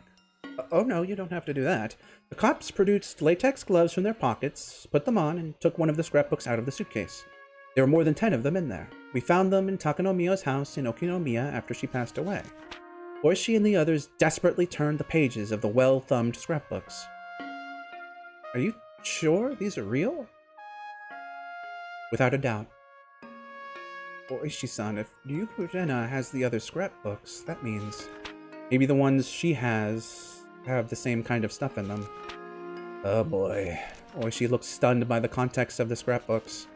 Oh no, you don't have to do that. The cops produced latex gloves from their pockets, put them on, and took one of the scrapbooks out of the suitcase. There were more than 10 of them in there. We found them in Takano Mio's house in Okinomiya after she passed away. Oishi and the others desperately turned the pages of the well-thumbed scrapbooks. Are you sure these are real? Without a doubt. Oishi-san, if Ryugu-rena has the other scrapbooks, that means maybe the ones she has have the same kind of stuff in them. Oh boy. Oishi looked stunned by the context of the scrapbooks.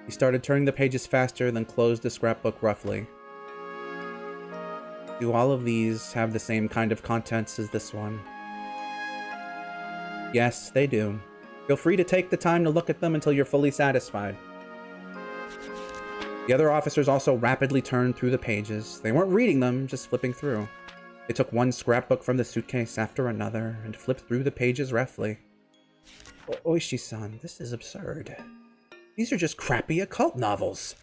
He started turning the pages faster, then closed the scrapbook roughly. Do all of these have the same kind of contents as this one? Yes, they do. Feel free to take the time to look at them until you're fully satisfied. The other officers also rapidly turned through the pages. They weren't reading them, just flipping through. They took one scrapbook from the suitcase after another and flipped through the pages roughly. Oishi-san, this is absurd. These are just crappy occult novels.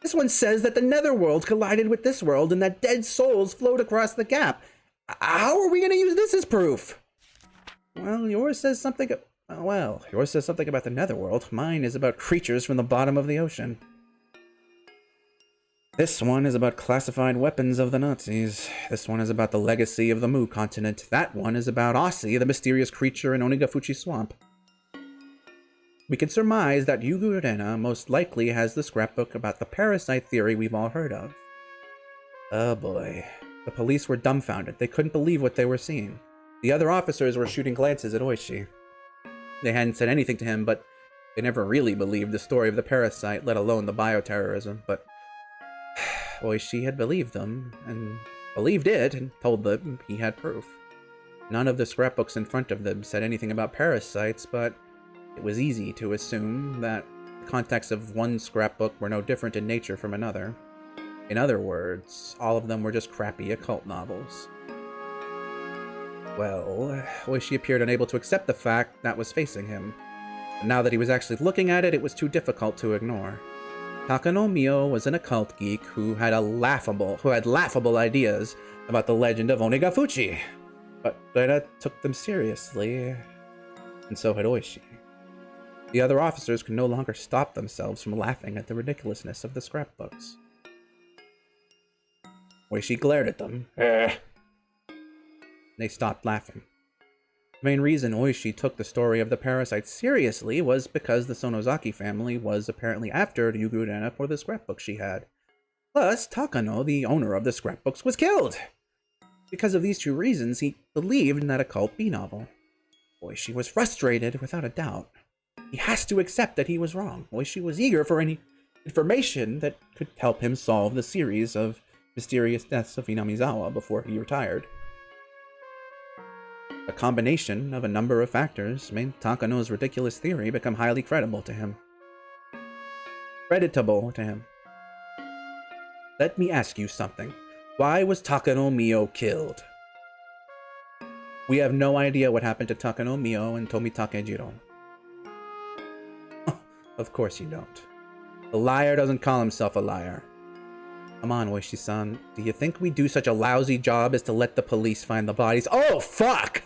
This one says that the netherworld collided with this world and that dead souls flowed across the gap. How are we going to use this as proof? Well, yours says something about the netherworld. Mine is about creatures from the bottom of the ocean. This one is about classified weapons of the Nazis. This one is about the legacy of the Mu continent. That one is about Aussie, the mysterious creature in Onigafuchi Swamp. We can surmise that Ryugu-rena most likely has the scrapbook about the parasite theory we've all heard of. Oh boy. The police were dumbfounded. They couldn't believe what they were seeing. The other officers were shooting glances at Oishi. They hadn't said anything to him, but they never really believed the story of the parasite, let alone the bioterrorism, but Oishi had believed them, and believed it, and told them he had proof. None of the scrapbooks in front of them said anything about parasites, but it was easy to assume that the contents of one scrapbook were no different in nature from another. In other words, all of them were just crappy occult novels. Well, Oishi appeared unable to accept the fact that was facing him. But now that he was actually looking at it, it was too difficult to ignore. Takano Mio was an occult geek who had laughable ideas about the legend of Onigafuchi. But Rena took them seriously, and so had Oishi. The other officers could no longer stop themselves from laughing at the ridiculousness of the scrapbooks. Oishi glared at them. They stopped laughing. The main reason Oishi took the story of the parasite seriously was because the Sonozaki family was apparently after Ryugu-rena for the scrapbook she had. Plus, Takano, the owner of the scrapbooks, was killed! Because of these two reasons, he believed in that occult B-novel. Oishi was frustrated, without a doubt. He has to accept that he was wrong. Oishi was eager for any information that could help him solve the series of mysterious deaths of Inamizawa before he retired. A combination of a number of factors made Takano's ridiculous theory become highly creditable to him. Let me ask you something. Why was Takano Mio killed? We have no idea what happened to Takano Mio and Tomitake Jiro. Of course you don't. A liar doesn't call himself a liar. Come on, Oishi-san. Do you think we do such a lousy job as to let the police find the bodies? Oh, fuck!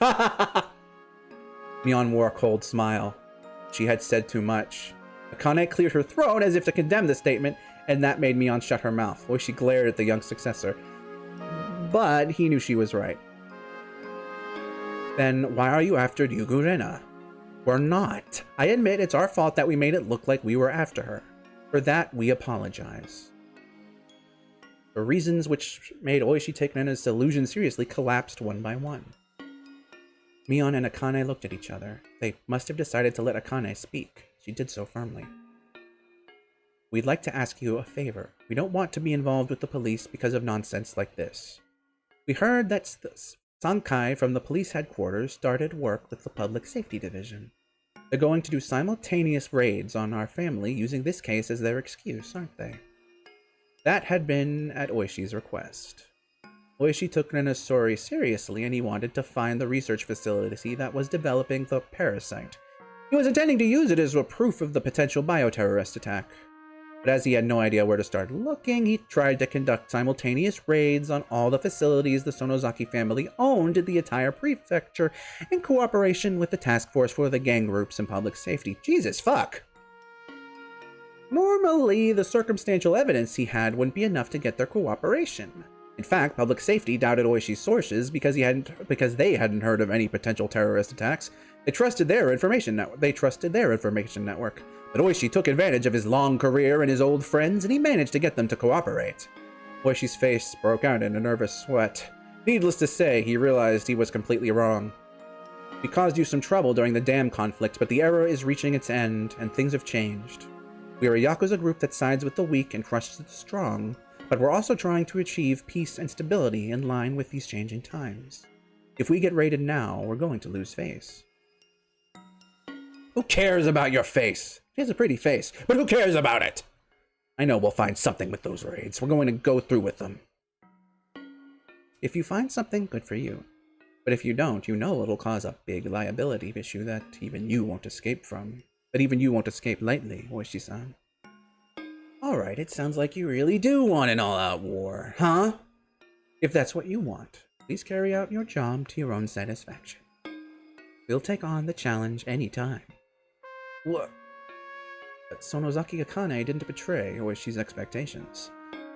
Mion wore a cold smile. She had said too much. Akane cleared her throat as if to condemn the statement, and that made Mion shut her mouth. Oishi glared at the young successor. But he knew she was right. Then why are you after Ryugurena? We're not. I admit it's our fault that we made it look like we were after her. For that, we apologize. The reasons which made Oishi take Rena's delusion seriously collapsed one by one. Mion and Akane looked at each other. They must have decided to let Akane speak. She did so firmly. We'd like to ask you a favor. We don't want to be involved with the police because of nonsense like this. We heard that Sankai from the police headquarters started work with the public safety division. They're going to do simultaneous raids on our family using this case as their excuse, aren't they? That had been at Oishi's request. Oishi took Rena's story seriously, and he wanted to find the research facility that was developing the parasite. He was intending to use it as a proof of the potential bioterrorist attack. But as he had no idea where to start looking, he tried to conduct simultaneous raids on all the facilities the Sonozaki family owned in the entire prefecture in cooperation with the task force for the gang groups and public safety. Jesus fuck! Normally, the circumstantial evidence he had wouldn't be enough to get their cooperation. In fact, public safety doubted Oishi's sources because they hadn't heard of any potential terrorist attacks. They trusted their information network. But Oishi took advantage of his long career and his old friends, and he managed to get them to cooperate. Oishi's face broke out in a nervous sweat. Needless to say, he realized he was completely wrong. We caused you some trouble during the dam conflict, but the era is reaching its end, and things have changed. We are a Yakuza group that sides with the weak and crushes the strong, but we're also trying to achieve peace and stability in line with these changing times. If we get raided now, we're going to lose face. Who cares about your face? She has a pretty face, but who cares about it? I know we'll find something with those raids. We're going to go through with them. If you find something, good for you. But if you don't, you know it'll cause a big liability issue that even you won't escape from. But even you won't escape lightly, Oishi-san. Alright, it sounds like you really do want an all-out war, huh? If that's what you want, please carry out your job to your own satisfaction. We'll take on the challenge anytime. What? But Sonozaki Akane didn't betray Oishi's expectations.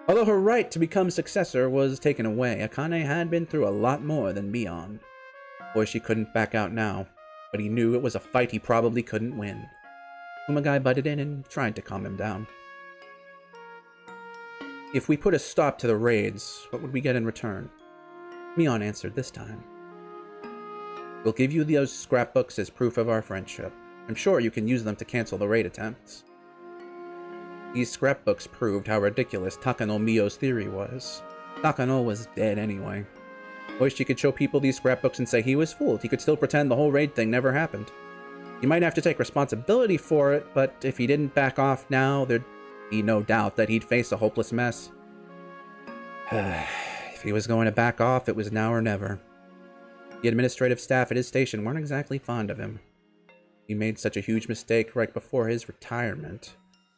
Although her right to become successor was taken away, Akane had been through a lot more than Mion. Oishi couldn't back out now, but he knew it was a fight he probably couldn't win. Kumagai butted in and tried to calm him down. If we put a stop to the raids, what would we get in return? Mion answered this time. We'll give you those scrapbooks as proof of our friendship. I'm sure you can use them to cancel the raid attempts. These scrapbooks proved how ridiculous Takano Mio's theory was. Takano was dead anyway. Oishi could show people these scrapbooks and say he was fooled. He could still pretend the whole raid thing never happened. He might have to take responsibility for it, but if he didn't back off now, there'd be no doubt that he'd face a hopeless mess. If he was going to back off, it was now or never. The administrative staff at his station weren't exactly fond of him. He made such a huge mistake right before his retirement.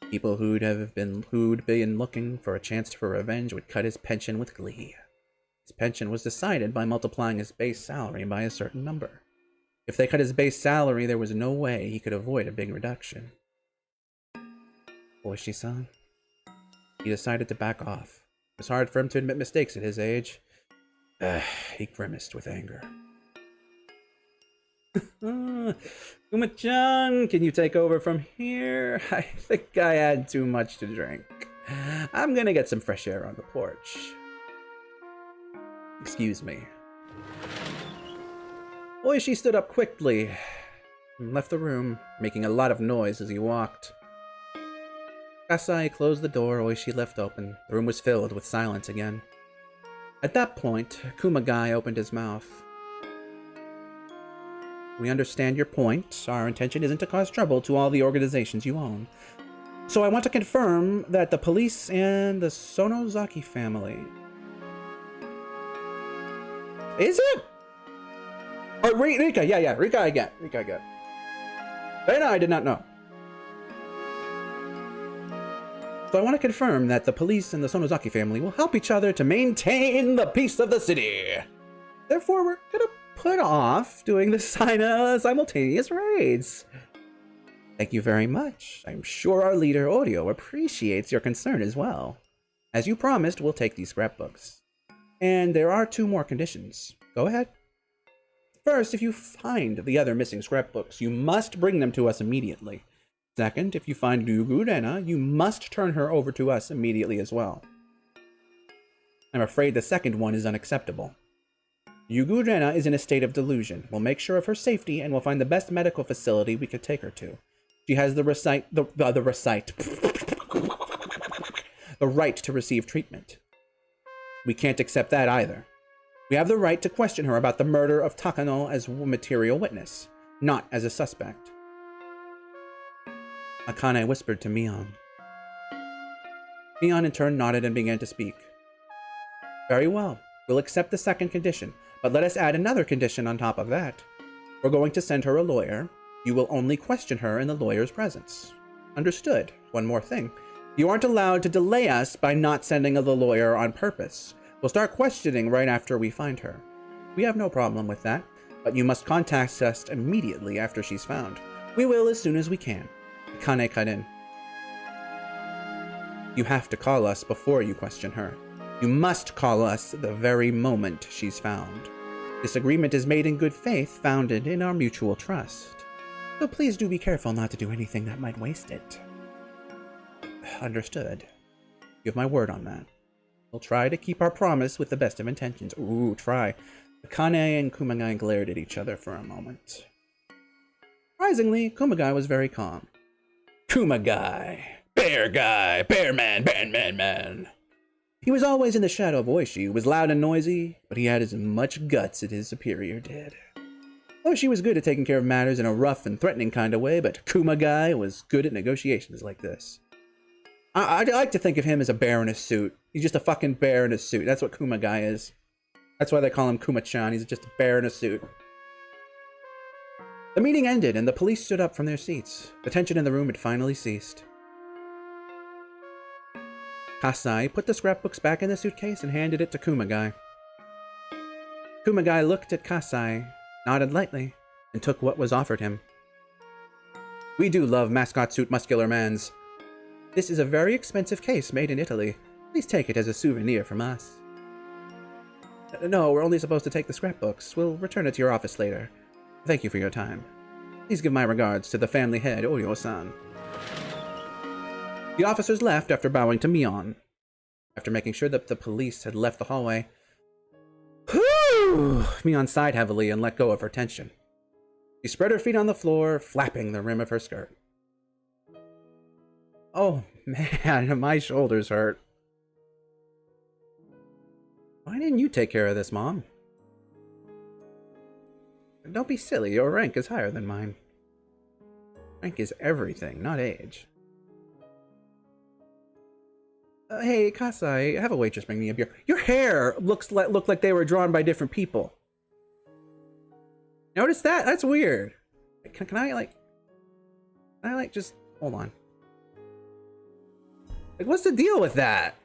People who'd been looking for a chance for revenge would cut his pension with glee. His pension was decided by multiplying his base salary by a certain number. If they cut his base salary, there was no way he could avoid a big reduction. Oishi-san. He decided to back off. It was hard for him to admit mistakes at his age. He grimaced with anger. Kuma-chan, can you take over from here? I think I had too much to drink. I'm gonna get some fresh air on the porch. Excuse me. Oishi stood up quickly and left the room, making a lot of noise as he walked. Kasai closed the door Oishi left open. The room was filled with silence again. At that point, Kumagai opened his mouth. We understand your point. Our intention isn't to cause trouble to all the organizations you own. So I want to confirm that the police and the Sonozaki family... Is it? Oh, Rika, yeah, Rika I get. Dana, I did not know. So I want to confirm that the police and the Sonozaki family will help each other to maintain the peace of the city. Therefore, we're gonna put off doing the simultaneous raids. Thank you very much. I'm sure our leader, Oryo, appreciates your concern as well. As you promised, we'll take these scrapbooks. And there are 2 more conditions. Go ahead. First, if you find the other missing scrapbooks, you must bring them to us immediately. Second, if you find Yugurena, you must turn her over to us immediately as well. I'm afraid the second one is unacceptable. Yugurena is in a state of delusion. We'll make sure of her safety and we'll find the best medical facility we could take her to. She has the right to receive treatment. We can't accept that either. We have the right to question her about the murder of Takano as a material witness, not as a suspect. Akane whispered to Mion. Mion in turn nodded and began to speak. Very well, we'll accept the second condition, but let us add another condition on top of that. We're going to send her a lawyer. You will only question her in the lawyer's presence. Understood. One more thing. You aren't allowed to delay us by not sending the lawyer on purpose. We'll start questioning right after we find her. We have no problem with that, but you must contact us immediately after she's found. We will as soon as we can. Akane cut in. You have to call us before you question her. You must call us the very moment she's found. This agreement is made in good faith, founded in our mutual trust. So please do be careful not to do anything that might waste it. Understood. You have my word on that. We'll try to keep our promise with the best of intentions. Ooh, try. Akane and Kumagai glared at each other for a moment. Surprisingly, Kumagai was very calm. Kumagai. Bear guy. Bear man. Man. He was always in the shadow of Oishi, who was loud and noisy, but he had as much guts as his superior did. Oishi was good at taking care of matters in a rough and threatening kind of way, but Kumagai was good at negotiations like this. I like to think of him as a bear in a suit. He's just a fucking bear in a suit. That's what Kumagai is. That's why they call him Kuma-chan. He's just a bear in a suit. The meeting ended, and the police stood up from their seats. The tension in the room had finally ceased. Kasai put the scrapbooks back in the suitcase and handed it to Kumagai. Kumagai looked at Kasai, nodded lightly, and took what was offered him. We do love mascot suit muscular mans. This is a very expensive case made in Italy. Please take it as a souvenir from us. No, we're only supposed to take the scrapbooks. We'll return it to your office later. Thank you for your time. Please give my regards to the family head, Oryo-san. The officers left after bowing to Mion. After making sure that the police had left the hallway, Mion sighed heavily and let go of her tension. She spread her feet on the floor, flapping the rim of her skirt. Oh man, my shoulders hurt. Why didn't you take care of this, Mom? Don't be silly, your rank is higher than mine. Rank is everything, not age. Hey, Kasai, have a waitress bring me a beer. Your hair looked like they were drawn by different people. Notice that? That's weird. Can I just hold on. Like, what's the deal with that?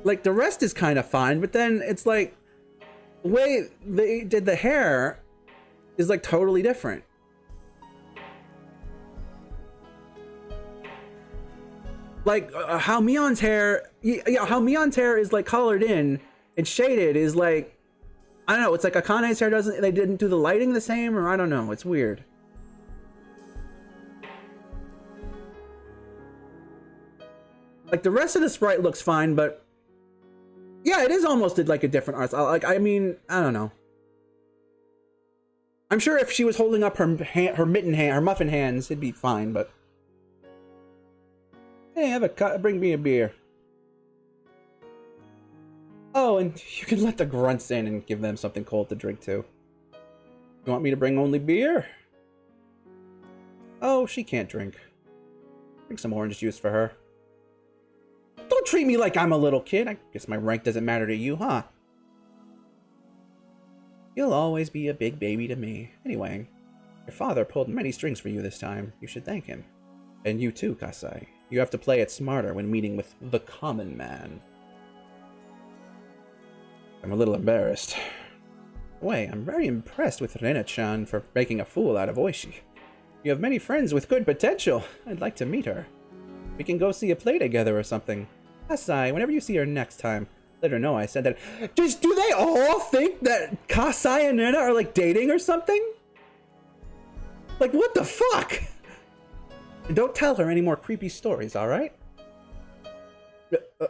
Like, the rest is kind of fine, but then it's like the way they did the hair is like totally different. Like how Mion's hair, how Mion's hair is like colored in and shaded is like, I don't know. It's like Akane's hair doesn't. They didn't do the lighting the same, or I don't know. It's weird. Like the rest of the sprite looks fine, but yeah, it is almost like a different art. Like, I mean, I don't know. I'm sure if she was holding up her mitten hand, her muffin hands, it'd be fine. But hey, bring me a beer. Oh, and you can let the grunts in and give them something cold to drink too. You want me to bring only beer? Oh, she can't drink. Bring some orange juice for her. Don't treat me like I'm a little kid. I guess my rank doesn't matter to you, huh? You'll always be a big baby to me. Anyway, Your father pulled many strings for you this time. You should thank him. And you too, Kasai. You have to play it smarter when meeting with the common man. I'm a little embarrassed. Wait, I'm very impressed with Rena-chan for making a fool out of Oishi. You have many friends with good potential. I'd like to meet her. We can go see a play together or something. Kasai, whenever you see her next time, let her know I said that. Just do they all think that Kasai and Rena are like dating or something? Like, what the fuck? And don't tell her any more creepy stories, alright?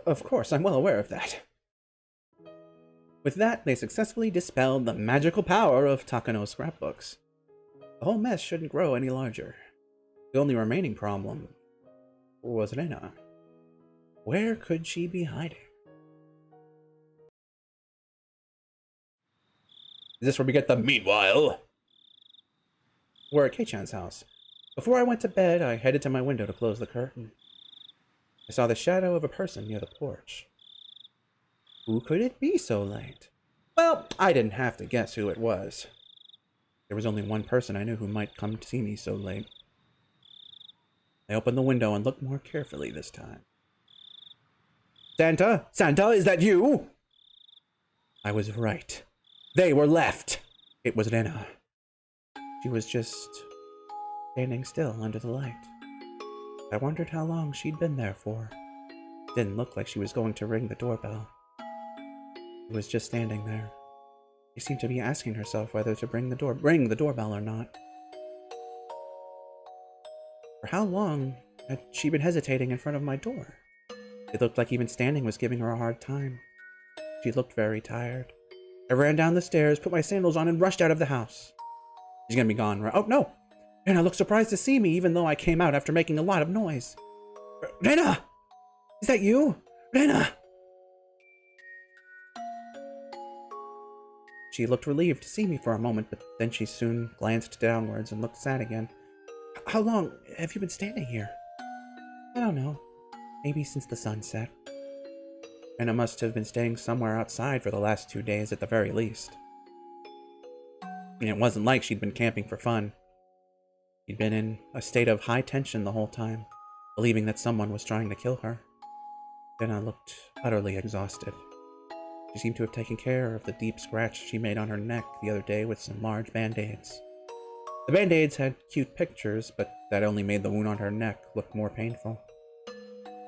Of course, I'm well aware of that. With that, they successfully dispelled the magical power of Takano's scrapbooks. The whole mess shouldn't grow any larger. The only remaining problem was Rena. Where could she be hiding? Is this where we get the meanwhile? We're at Kei-chan's house. Before I went to bed, I headed to my window to close the curtain. I saw the shadow of a person near the porch. Who could it be so late? Well, I didn't have to guess who it was. There was only one person I knew who might come to see me so late. I opened the window and looked more carefully this time. Santa? Santa, is that you? I was right. They were left. It was Rena. She was just standing still under the light. I wondered how long she'd been there for. It didn't look like she was going to ring the doorbell. She was just standing there. She seemed to be asking herself whether to ring the doorbell or not. For how long had she been hesitating in front of my door? It looked like even standing was giving her a hard time. She looked very tired. I ran down the stairs, put my sandals on, and rushed out of the house. She's gonna be gone, right? Oh, no! Rena looked surprised to see me, even though I came out after making a lot of noise. Rena! Is that you? Rena! She looked relieved to see me for a moment, but then she soon glanced downwards and looked sad again. How long have you been standing here? I don't know. Maybe since the sun set. Rena must have been staying somewhere outside for the last 2 days at the very least. And it wasn't like she'd been camping for fun. She'd been in a state of high tension the whole time, believing that someone was trying to kill her. Rena looked utterly exhausted. She seemed to have taken care of the deep scratch she made on her neck the other day with some large band-aids. The band-aids had cute pictures, but that only made the wound on her neck look more painful.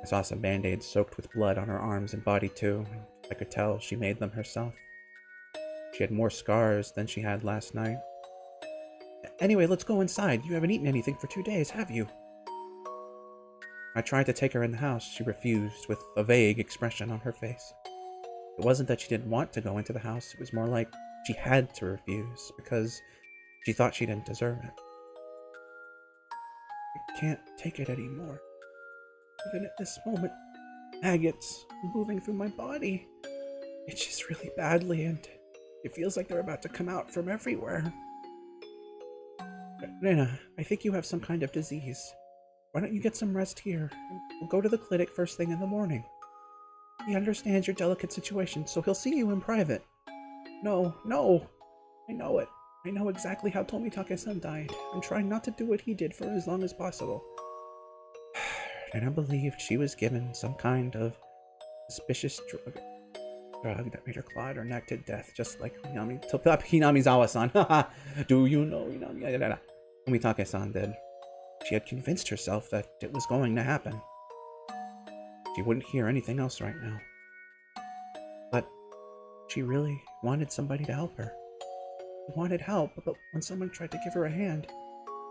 I saw some band-aids soaked with blood on her arms and body too, and I could tell she made them herself. She had more scars than she had last night. Anyway, let's go inside. You haven't eaten anything for 2 days, have you? I tried to take her in the house. She refused, with a vague expression on her face. It wasn't that she didn't want to go into the house. It was more like she had to refuse, because she thought she didn't deserve it. I can't take it anymore. Even at this moment, maggots moving through my body. Itches really badly, and it feels like they're about to come out from everywhere. Rena, I think you have some kind of disease. Why don't you get some rest here? We'll go to the clinic first thing in the morning. He understands your delicate situation, so he'll see you in private. No. I know it. I know exactly how Tomitake-san died. I'm trying not to do what he did for as long as possible. Rena believed she was given some kind of suspicious drug that made her claw at her neck to death, just like Hinamizawa-san. Do you know Tomitake-san did? She had convinced herself that it was going to happen. She wouldn't hear anything else right now. But she really wanted somebody to help her. She wanted help, but when someone tried to give her a hand, it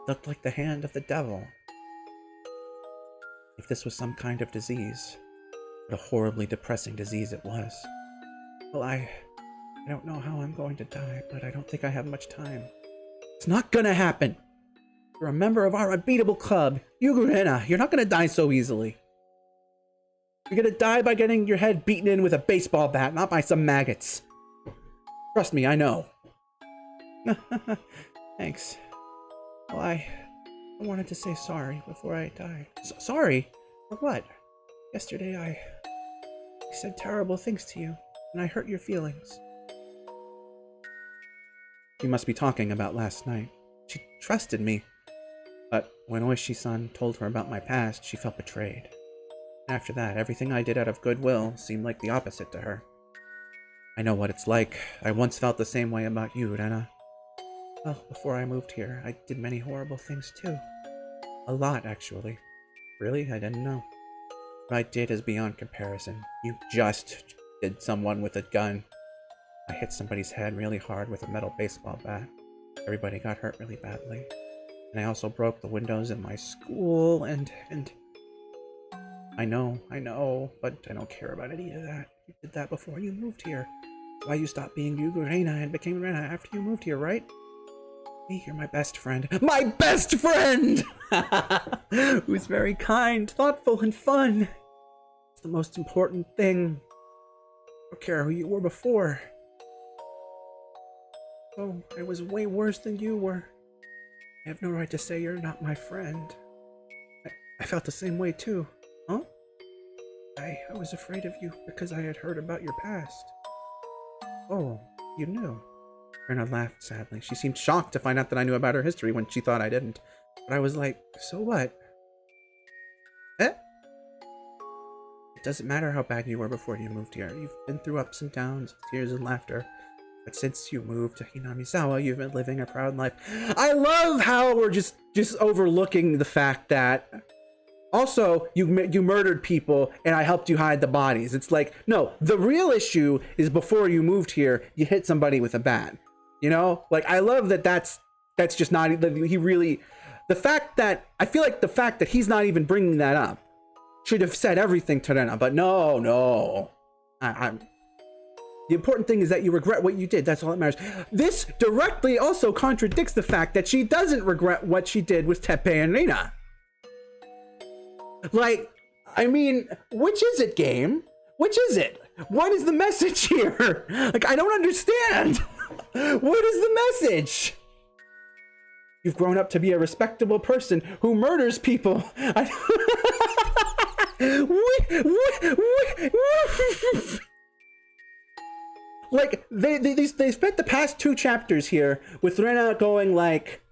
looked like the hand of the devil. If this was some kind of disease, what a horribly depressing disease it was. Well, I don't know how I'm going to die, but I don't think I have much time. It's not gonna happen! You're a member of our unbeatable club. Rena, you're not gonna die so easily. You're gonna die by getting your head beaten in with a baseball bat, not by some maggots. Trust me, I know. Thanks. Well, I wanted to say sorry before I died. Sorry? For what? Yesterday I said terrible things to you, and I hurt your feelings. She must be talking about last night. trusted me. But when Oishi-san told her about my past, she felt betrayed. After that, everything I did out of goodwill seemed like the opposite to her. I know what it's like. I once felt the same way about you, Rena. Well, before I moved here, I did many horrible things too. A lot, actually. Really? I didn't know. What I did is beyond comparison. You just did someone with a gun. I hit somebody's head really hard with a metal baseball bat. Everybody got hurt really badly. And I also broke the windows in my school, and... I know, but I don't care about any of that. You did that before you moved here. Why you stopped being Rena and became Rena after you moved here, right? Me, you're my best friend. My best friend! Who's very kind, thoughtful, and fun. It's the most important thing. I don't care who you were before. Oh, I was way worse than you were. I have no right to say you're not my friend. I felt the same way too. Huh? I was afraid of you because I had heard about your past. Oh, you knew. Rena laughed sadly. She seemed shocked to find out that I knew about her history when she thought I didn't. But I was like, so what? Eh? It doesn't matter how bad you were before you moved here. You've been through ups and downs, tears and laughter. But since you moved to Hinamizawa, you've been living a proud life. I love how we're just overlooking the fact that also you murdered people and I helped you hide the bodies. It's like, no, the real issue is before you moved here, you hit somebody with a bat. You know, like I love that. That's just not. He really, the fact that I feel like the fact that he's not even bringing that up should have said everything to Rena. But no, I'm. The important thing is that you regret what you did. That's all that matters. This directly also contradicts the fact that she doesn't regret what she did with Teppei and Rena. Like, I mean, which is it, game? Which is it? What is the message here? Like, I don't understand. What is the message? You've grown up to be a respectable person who murders people. Like, they spent the past 2 chapters here with Rena going like,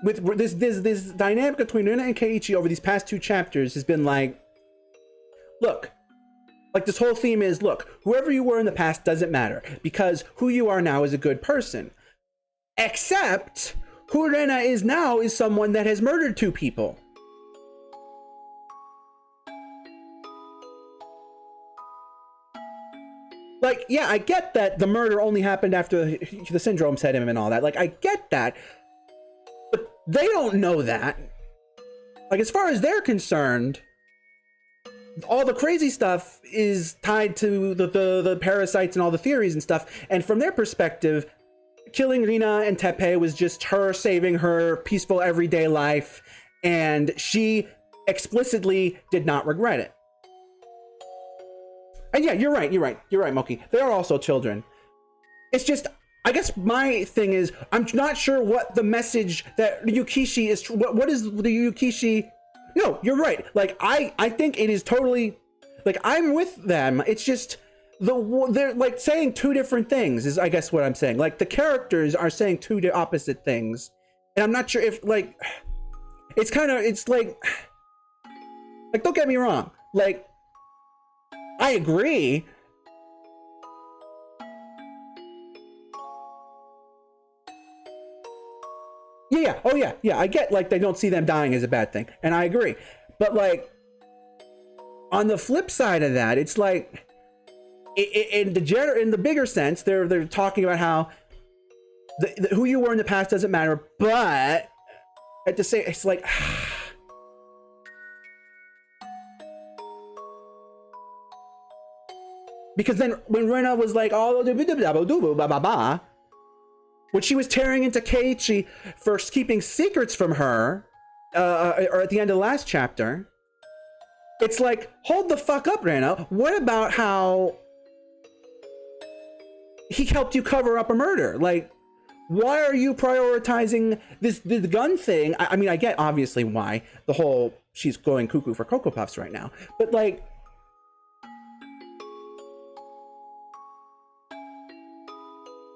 with this dynamic between Rena and Keiichi over these past 2 chapters has been like, look, like this whole theme is, look, whoever you were in the past doesn't matter because who you are now is a good person. Except who Rena is now is someone that has murdered 2 people. Like, yeah, I get that the murder only happened after the syndromes hit him and all that. Like, I get that. But they don't know that. Like, as far as they're concerned, all the crazy stuff is tied to the parasites and all the theories and stuff. And from their perspective, killing Rina and Teppei was just her saving her peaceful everyday life. And she explicitly did not regret it. And yeah, you're right, Moki. They are also children. It's just, I guess my thing is, I'm not sure what the message that Ryukishi is, what is the Ryukishi? No, you're right. Like, I think it is totally, like, I'm with them. It's just, they're like saying 2 different things is, I guess, what I'm saying. Like, the characters are saying 2 opposite things. And I'm not sure if, like, it's kind of, it's like, don't get me wrong. Like, I agree. Yeah. Oh yeah. I get, like, they don't see them dying as a bad thing, and I agree. But, like, on the flip side of that, it's like, in the bigger sense, they're talking about how who you were in the past doesn't matter, but at the same, it's like. Because then when Rena was like, oh, when she was tearing into Keiichi for keeping secrets from her, or at the end of the last chapter, it's like, hold the fuck up, Rena. What about how he helped you cover up a murder? Like, why are you prioritizing the gun thing? I mean, I get obviously why the whole she's going cuckoo for Cocoa Puffs right now, but like,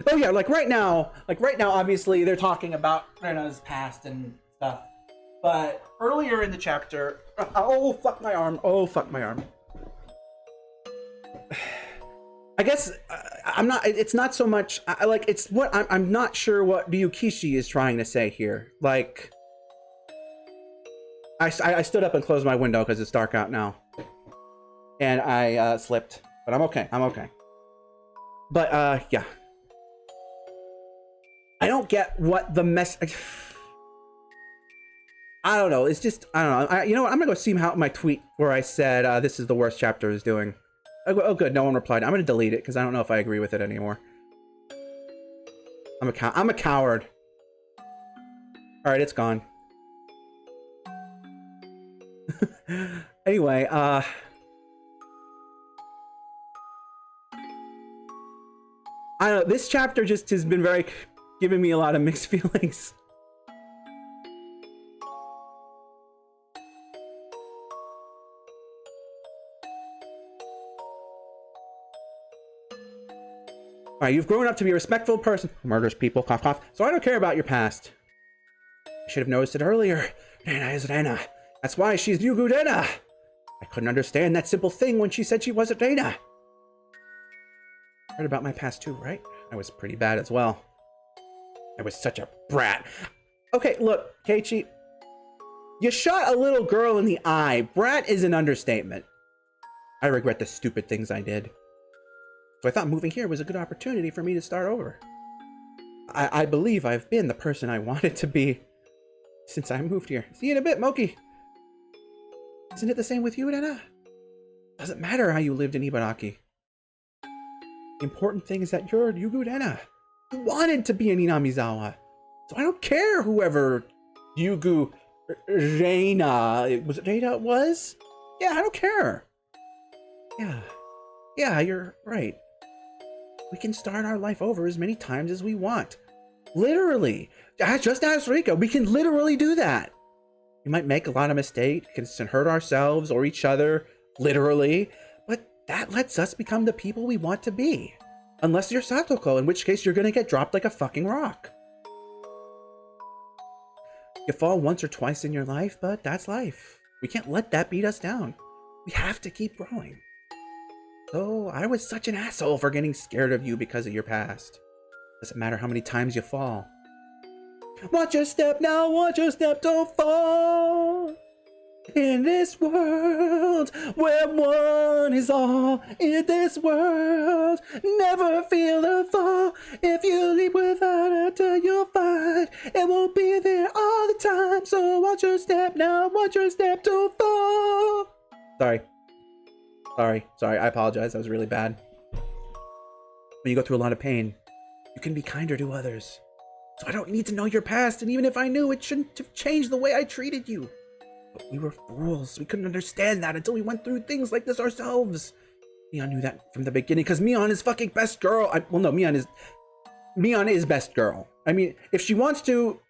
Oh yeah, like right now, obviously they're talking about Rena's past and stuff. But earlier in the chapter, oh fuck my arm, oh fuck my arm. I guess I'm not. It's not so much. Like it's what I'm not sure what Ryukishi is trying to say here. Like, I stood up and closed my window because it's dark out now, and I slipped. But I'm okay. I'm okay. But yeah, I don't get what the mess. I don't know. It's just I don't know. You know what? I'm gonna go see how my tweet where I said this is the worst chapter is doing. Oh, good. No one replied. I'm gonna delete it because I don't know if I agree with it anymore. I'm a coward. All right, it's gone. Anyway, I don't know. This chapter just has been very giving me a lot of mixed feelings. All right, you've grown up to be a respectful person who murders people, cough, cough. So I don't care about your past. I should have noticed it earlier. Rena is Rena. That's why she's Yugu Rena. I couldn't understand that simple thing when she said she wasn't Rena. Heard about my past too, right? I was pretty bad as well. I was such a brat. Okay, look, Keiichi. You shot a little girl in the eye. Brat is an understatement. I regret the stupid things I did. So I thought moving here was a good opportunity for me to start over. I believe I've been the person I wanted to be since I moved here. See you in a bit, Moki. Isn't it the same with you, Rena? Doesn't matter how you lived in Ibaraki. The important thing is that you're Yugu Rena. You wanted to be in Inamizawa. So I don't care whoever Yugu Reina, was it Reina it was? Yeah, I don't care. Yeah, you're right. We can start our life over as many times as we want. Literally. Just ask Rika. We can literally do that. We might make a lot of mistakes and hurt ourselves or each other, literally. But that lets us become the people we want to be. Unless you're Satoko, in which case you're going to get dropped like a fucking rock. You fall once or twice in your life, but that's life. We can't let that beat us down. We have to keep growing. So I was such an asshole for getting scared of you because of your past. Doesn't matter how many times you fall. Watch your step now, watch your step, don't fall. In this world, where one is all, in this world, never feel a fall. If you leap without it, till you'll find it won't be there all the time. So watch your step now, watch your step, don't fall. Sorry, I apologize, that was really bad. When you go through a lot of pain, you can be kinder to others. So I don't need to know your past, and even if I knew, it shouldn't have changed the way I treated you. But we were fools. We couldn't understand that until we went through things like this ourselves. Mion knew that from the beginning, because Mion is fucking best girl. Well, no, Mion is best girl. I mean, if she wants to,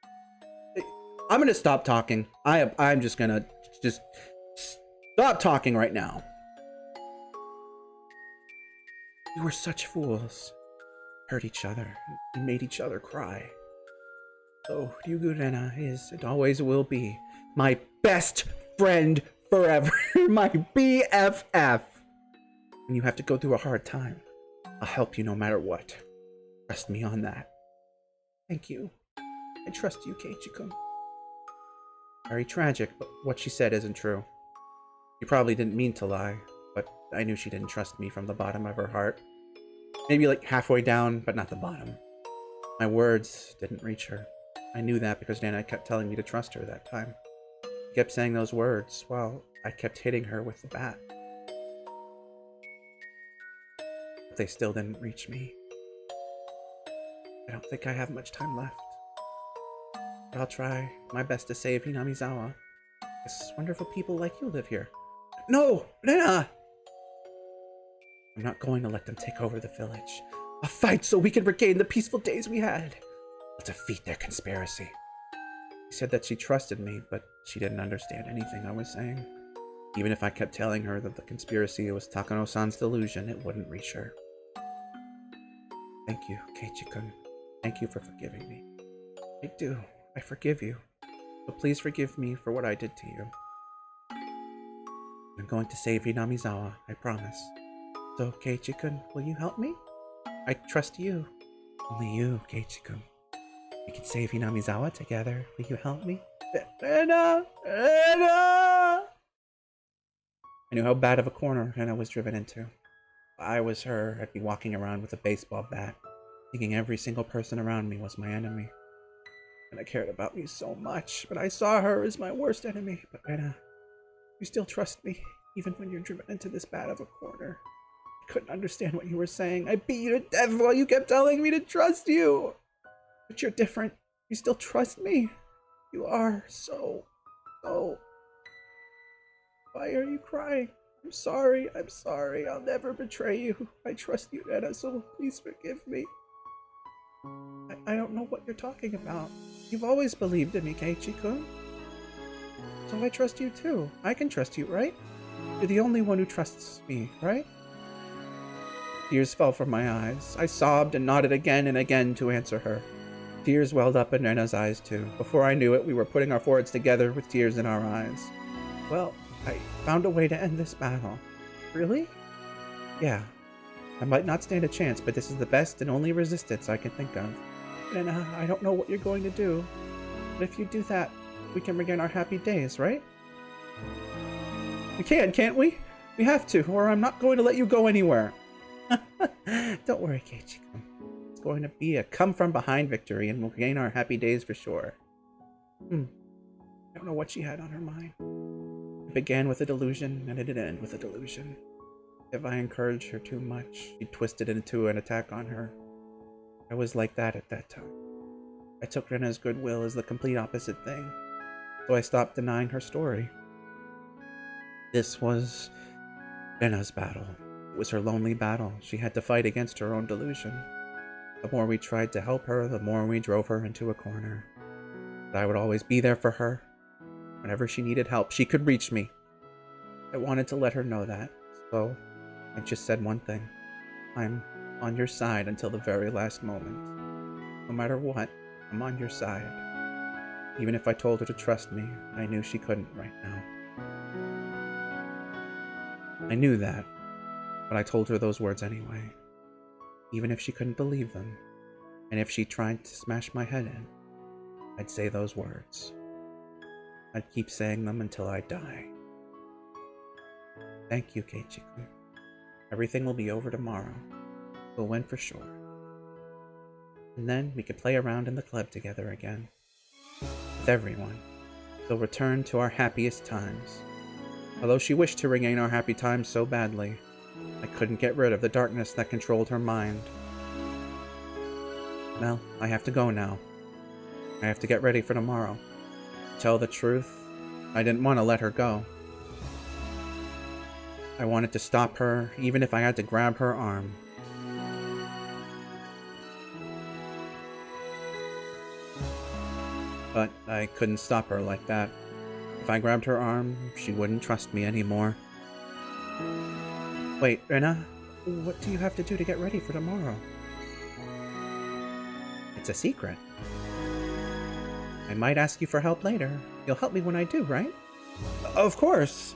I'm gonna stop talking. I'm just gonna stop talking right now. We were such fools. Hurt each other and made each other cry. So Ryugu Rena is and always will be my best friend forever. My BFF. When you have to go through a hard time, I'll help you no matter what. Trust me on that. Thank you. I trust you, Keiichi-kun. Very tragic, but what she said isn't true. She probably didn't mean to lie, but I knew she didn't trust me from the bottom of her heart. Maybe like halfway down, but not the bottom. My words didn't reach her. I knew that because Nana kept telling me to trust her that time. She kept saying those words while I kept hitting her with the bat. But they still didn't reach me. I don't think I have much time left. But I'll try my best to save Hinamizawa. Because wonderful people like you live here. No! Nana! I'm not going to let them take over the village. I'll fight so we can regain the peaceful days we had. I'll defeat their conspiracy. She said that she trusted me, but she didn't understand anything I was saying. Even if I kept telling her that the conspiracy was Takano-san's delusion, it wouldn't reach her. Thank you, Keiichi-kun. Thank you for forgiving me. I do. I forgive you. But please forgive me for what I did to you. I'm going to save Hinamizawa, I promise. So, Keiichi-kun, will you help me? I trust you. Only you, Keiichi-kun. We can save Hinamizawa together. Will you help me? Rena! Rena! I knew how bad of a corner Rena was driven into. If I was her, I'd be walking around with a baseball bat, thinking every single person around me was my enemy. And I cared about me so much, but I saw her as my worst enemy. But Rena, you still trust me, even when you're driven into this bad of a corner. I couldn't understand what you were saying. I beat you to death while you kept telling me to trust you. But you're different. You still trust me. You are so... Why are you crying? I'm sorry. I'm sorry. I'll never betray you. I trust you, Rena, so please forgive me. I don't know what you're talking about. You've always believed in me, Keiichi-kun. So I trust you too. I can trust you, right? You're the only one who trusts me, right? Tears fell from my eyes. I sobbed and nodded again and again to answer her. Tears welled up in Rena's eyes too. Before I knew it, we were putting our foreheads together with tears in our eyes. Well, I found a way to end this battle. Really? Yeah. I might not stand a chance, but this is the best and only resistance I can think of. And I don't know what you're going to do. But if you do that, we can regain our happy days, right? We can, can't we? We have to, or I'm not going to let you go anywhere. Don't worry, Keiichi-kun. It's going to be a come-from-behind victory, and we'll gain our happy days for sure. I don't know what she had on her mind. It began with a delusion, and it did end with a delusion. If I encouraged her too much, she twisted it into an attack on her. I was like that at that time. I took Rena's goodwill as the complete opposite thing, so I stopped denying her story. This was Rena's battle. It was her lonely battle. She had to fight against her own delusion. The more we tried to help her, the more we drove her into a corner. But I would always be there for her. Whenever she needed help, she could reach me. I wanted to let her know that, so I just said one thing. I'm on your side until the very last moment. No matter what, I'm on your side. Even if I told her to trust me, I knew she couldn't right now. I knew that, but I told her those words anyway. Even if she couldn't believe them, and if she tried to smash my head in, I'd say those words. I'd keep saying them until I die. Thank you, Keiichi-kun. Everything will be over tomorrow. We'll win for sure. And then we could play around in the club together again. With everyone. We'll return to our happiest times. Although she wished to regain our happy times so badly, I couldn't get rid of the darkness that controlled her mind. Well, I have to go now. I have to get ready for tomorrow. To tell the truth, I didn't want to let her go. I wanted to stop her, even if I had to grab her arm. But I couldn't stop her like that. If I grabbed her arm, she wouldn't trust me anymore. Wait, Rena, what do you have to do to get ready for tomorrow? It's a secret. I might ask you for help later. You'll help me when I do, right? Of course!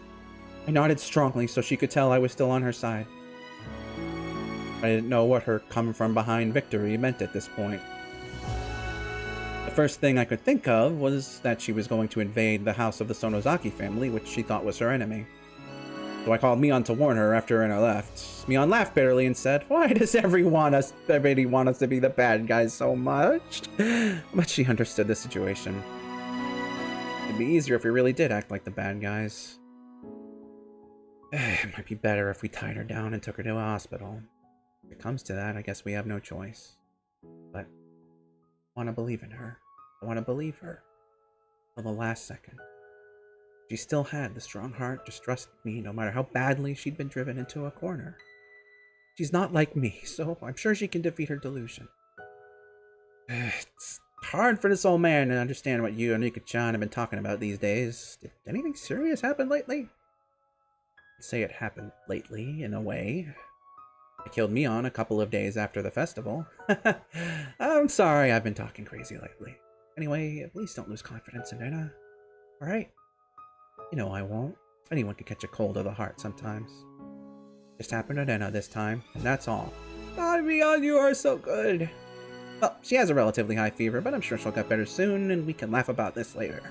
I nodded strongly so she could tell I was still on her side. I didn't know what her come-from-behind victory meant at this point. The first thing I could think of was that she was going to invade the house of the Sonozaki family, which she thought was her enemy. So I called Mion to warn her after Rena left. Mion laughed bitterly and said, "Why does everybody want us to be the bad guys so much?" But she understood the situation. It'd be easier if we really did act like the bad guys. It might be better if we tied her down and took her to a hospital. If it comes to that, I guess we have no choice. But I want to believe in her. I want to believe her. Till the last second. She still had the strong heart to trust me no matter how badly she'd been driven into a corner. She's not like me, so I'm sure she can defeat her delusion. It's hard for this old man to understand what you and Rika-chan have been talking about these days. Did anything serious happen lately? I'd say it happened lately, in a way. It killed me on a couple of days after the festival. I'm sorry I've been talking crazy lately. Anyway, please don't lose confidence in Rena. Alright? You know I won't. Anyone can catch a cold of the heart sometimes. Just happened to Rena this time, and that's all. God, Beyond, you are so good! Well, she has a relatively high fever, but I'm sure she'll get better soon, and we can laugh about this later.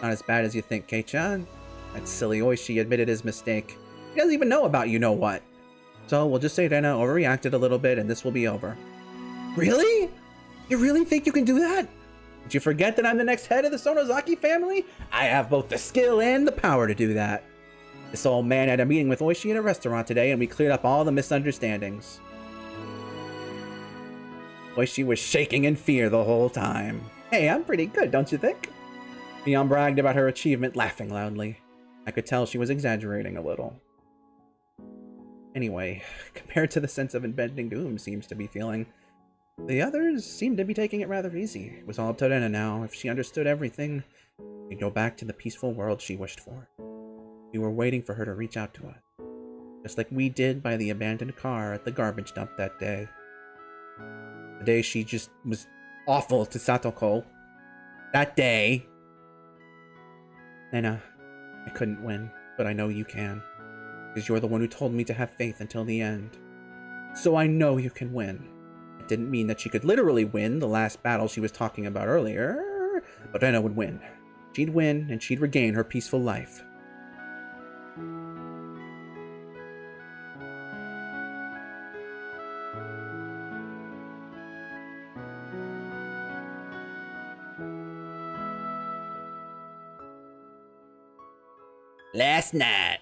Not as bad as you think, Kei-chan. That silly Oishi admitted his mistake. He doesn't even know about you-know-what. So we'll just say Rena overreacted a little bit, and this will be over. Really? You really think you can do that? Did you forget that I'm the next head of the Sonozaki family? I have both the skill and the power to do that. This old man had a meeting with Oishi at a restaurant today, and we cleared up all the misunderstandings. Oishi was shaking in fear the whole time. Hey, I'm pretty good, don't you think? Mion bragged about her achievement, laughing loudly. I could tell she was exaggerating a little. Anyway, compared to the sense of impending doom seems to be feeling, the others seemed to be taking it rather easy. It was all up to Rena now. If she understood everything, she'd go back to the peaceful world she wished for. We were waiting for her to reach out to us, just like we did by the abandoned car at the garbage dump that day. The day she just was awful to Satoko. That day. Rena, I couldn't win, but I know you can. Because you're the one who told me to have faith until the end. So I know you can win. It didn't mean that she could literally win the last battle she was talking about earlier, but Rena would win. She'd win, and she'd regain her peaceful life. Last night.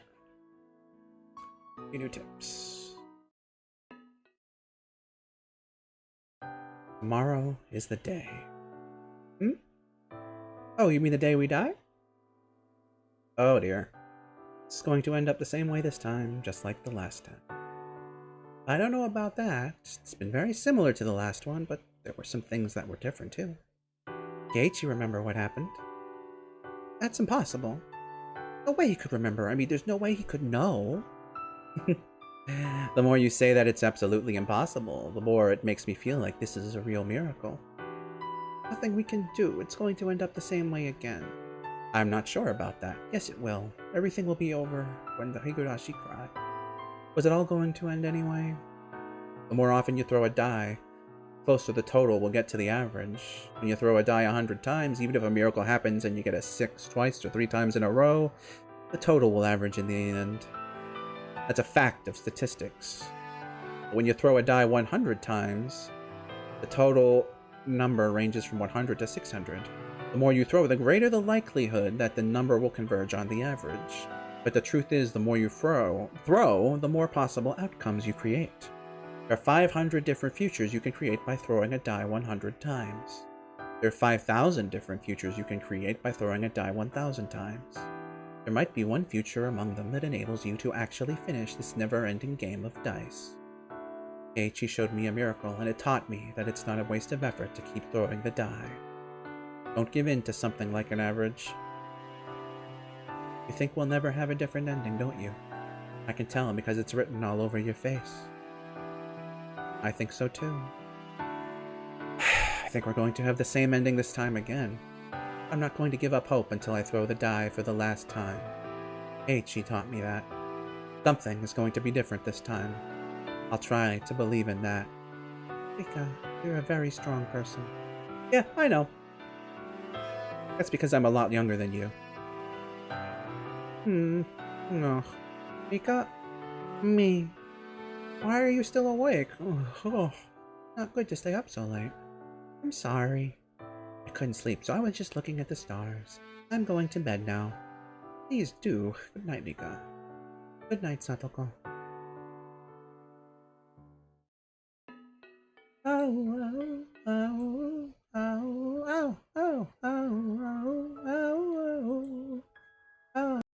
New tips. Tomorrow is the day. Oh, you mean the day we die? Oh dear. It's going to end up the same way this time, just like the last time. I don't know about that. It's been very similar to the last one, but there were some things that were different too. Gage, you remember what happened? That's impossible. No way he could remember. I mean, there's no way he could know. The more you say that it's absolutely impossible, the more it makes me feel like this is a real miracle. Nothing we can do. It's going to end up the same way again. I'm not sure about that. Yes, it will. Everything will be over when the Higurashi cry. Was it all going to end anyway? The more often you throw a die, closer the total will get to the average. When you throw a die 100 times, even if a miracle happens and you get a 6 twice or 3 times in a row, the total will average in the end. That's a fact of statistics. But when you throw a die 100 times, the total number ranges from 100 to 600. The more you throw, the greater the likelihood that the number will converge on the average. But the truth is, the more you throw, the more possible outcomes you create. There are 500 different futures you can create by throwing a die 100 times. There are 5,000 different futures you can create by throwing a die 1,000 times. There might be one future among them that enables you to actually finish this never-ending game of dice. Eiichi showed me a miracle, and it taught me that it's not a waste of effort to keep throwing the die. Don't give in to something like an average. You think we'll never have a different ending, don't you? I can tell because it's written all over your face. I think so too. I think we're going to have the same ending this time again. I'm not going to give up hope until I throw the die for the last time. Eiichi taught me that. Something is going to be different this time. I'll try to believe in that. Rika, you're a very strong person. Yeah, I know. That's because I'm a lot younger than you. No. Rika? Me. Why are you still awake? Oh, not good to stay up so late. I'm sorry. I couldn't sleep, so I was just looking at the stars. I'm going to bed now. Please do. Good night, Rika. Good night, Satoko. Oh,